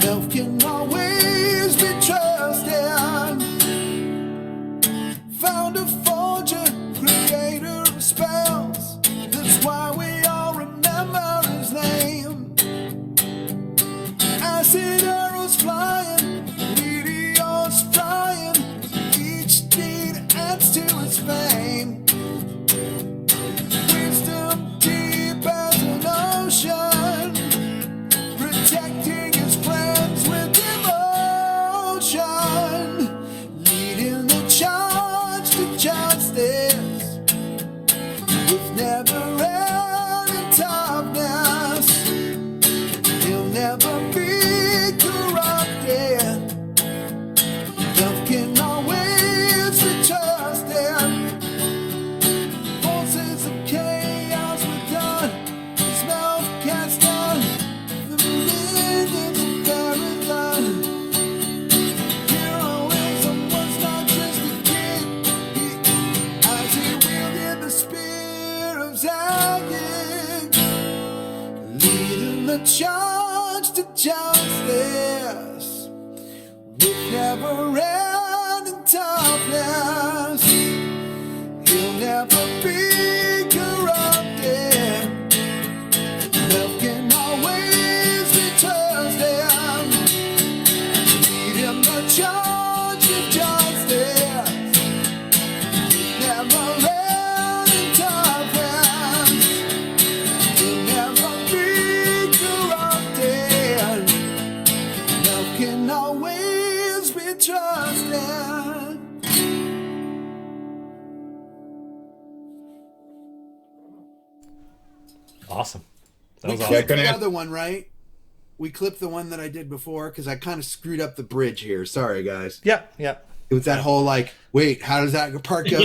Melf can always be trusted. Found a forger, creator of spells. That's why we all remember his name. Acid arrows flying, meteors flying. Each deed adds to his fame. Wisdom deep as an ocean, protecting his friends with devotion, leading the charge to justice with never-ending toughness. He'll never be corrupted. Love can always be trusted. Forces of chaos were done, his mouth cast down the millions of Paragon. Heroism was not just a kid, as he wielded the spear of Zadig, leading the charge to justice with never-ending toughness. He'll never be corrupted. Love can always be trusted. Lead him the charge of justice. Never-ending toughness. He'll never be corrupted. Love can always be trusted. Awesome. That We was awesome. clipped gonna the have- other one, right? We clipped the one that I did before because I kind of screwed up the bridge here. Sorry, guys. Yeah, yeah. It was that whole like, wait, how does that part go?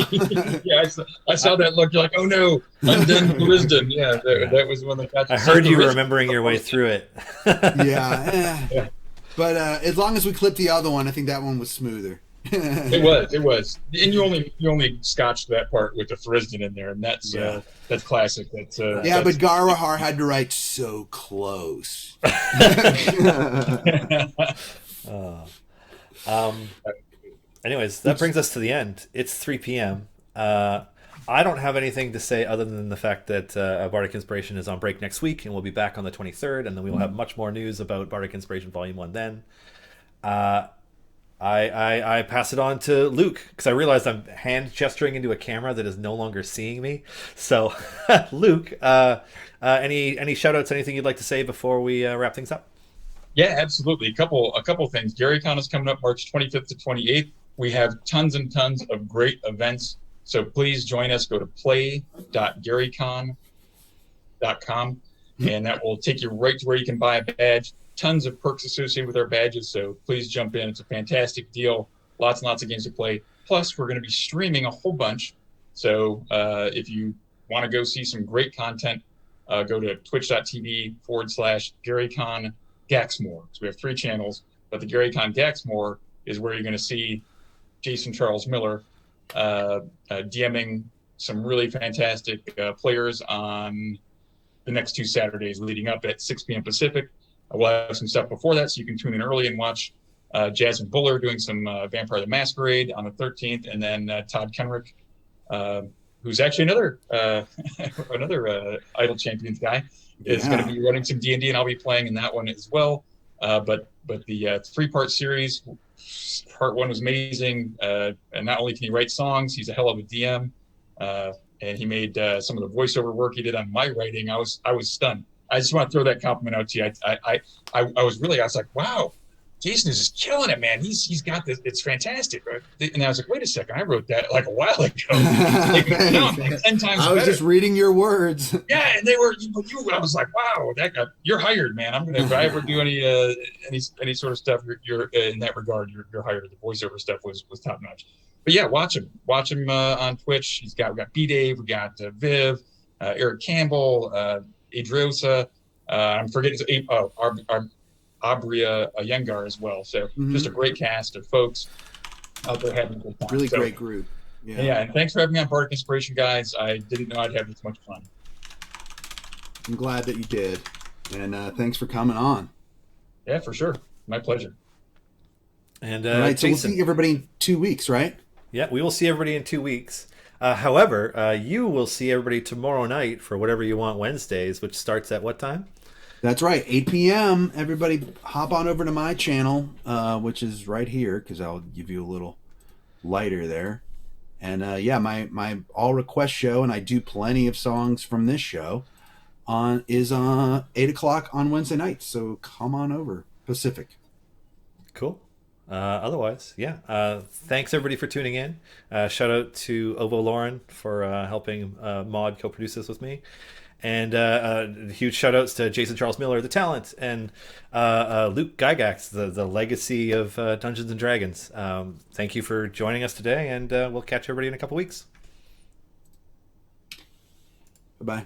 Yeah, I saw that look. You're like, oh no, undone wisdom. Yeah, that was one that got. I heard you remembering your way through it. Yeah. But as long as we clipped the other one, I think that one was smoother. It was, and you only scotched that part with the Thuriston in there, and that's classic. That's Yeah, but Garwahar had to write so close. Anyways, that brings us to the end. It's 3 p.m. I don't have anything to say other than the fact that Bardic Inspiration is on break next week, and we'll be back on the 23rd, and then we will have much more news about Bardic Inspiration Volume 1 then. I pass it on to Luke, because I realized I'm hand gesturing into a camera that is no longer seeing me. So, Luke, any shout-outs, anything you'd like to say before we wrap things up? Yeah, absolutely. A couple things. GaryCon is coming up March 25th to 28th. We have tons and tons of great events. So please join us. Go to play.garycon.com, and that will take you right to where you can buy a badge. Tons of perks associated with our badges. So please jump in. It's a fantastic deal. Lots and lots of games to play. Plus, we're going to be streaming a whole bunch. So if you want to go see some great content, go to twitch.tv/GaryCon Gaxmore. So we have 3 channels, but the GaryCon Gaxmore is where you're going to see Jason Charles Miller DMing some really fantastic players on the next 2 Saturdays leading up at 6 p.m. Pacific. We'll have some stuff before that, so you can tune in early and watch Jasmine Buller doing some Vampire the Masquerade on the 13th, and then Todd Kenrick, who's actually another Idle Champions guy, is going to be running some D&D, and I'll be playing in that one as well. But the 3-part series, part 1 was amazing, and not only can he write songs, he's a hell of a DM, and he made some of the voiceover work he did on my writing. I was stunned. I just want to throw that compliment out to you. I was like, wow, Jason is just killing it, man. He's got this. It's fantastic. And I was like, wait a second, I wrote that like a while ago. Like 10 times I was just reading your words. Yeah, and they were. I was like, wow, you're hired, man. I'm gonna. If I ever do any sort of stuff, you're in that regard, you're hired. The voiceover stuff was top notch. But yeah, watch him on Twitch. We got B Dave, we got Viv, Eric Campbell, Adriosa. I'm forgetting Abria Yengar as well. So just a great cast of folks out there having a good time. Really great group. Yeah, and thanks for having me on Bardic Inspiration, guys. I didn't know I'd have this much fun. I'm glad that you did, and thanks for coming on. Yeah, for sure. My pleasure. And all right, Jason, so we'll see everybody in 2 weeks, right? Yeah, we will see everybody in 2 weeks. However, you will see everybody tomorrow night for Whatever You Want Wednesdays, which starts at what time? That's right, 8 p.m. Everybody hop on over to my channel, which is right here, because I'll give you a little lighter there. And my all request show, and I do plenty of songs from this show, is 8 o'clock on Wednesday nights. So come on over, Pacific. Cool. Otherwise, thanks everybody for tuning in. Shout out to Ovo Lauren for helping mod co-produce this with me. And huge shout outs to Jason Charles Miller, the talent, and Luke Gygax, the legacy of Dungeons and Dragons. Thank you for joining us today, and we'll catch everybody in a couple weeks. Bye-bye.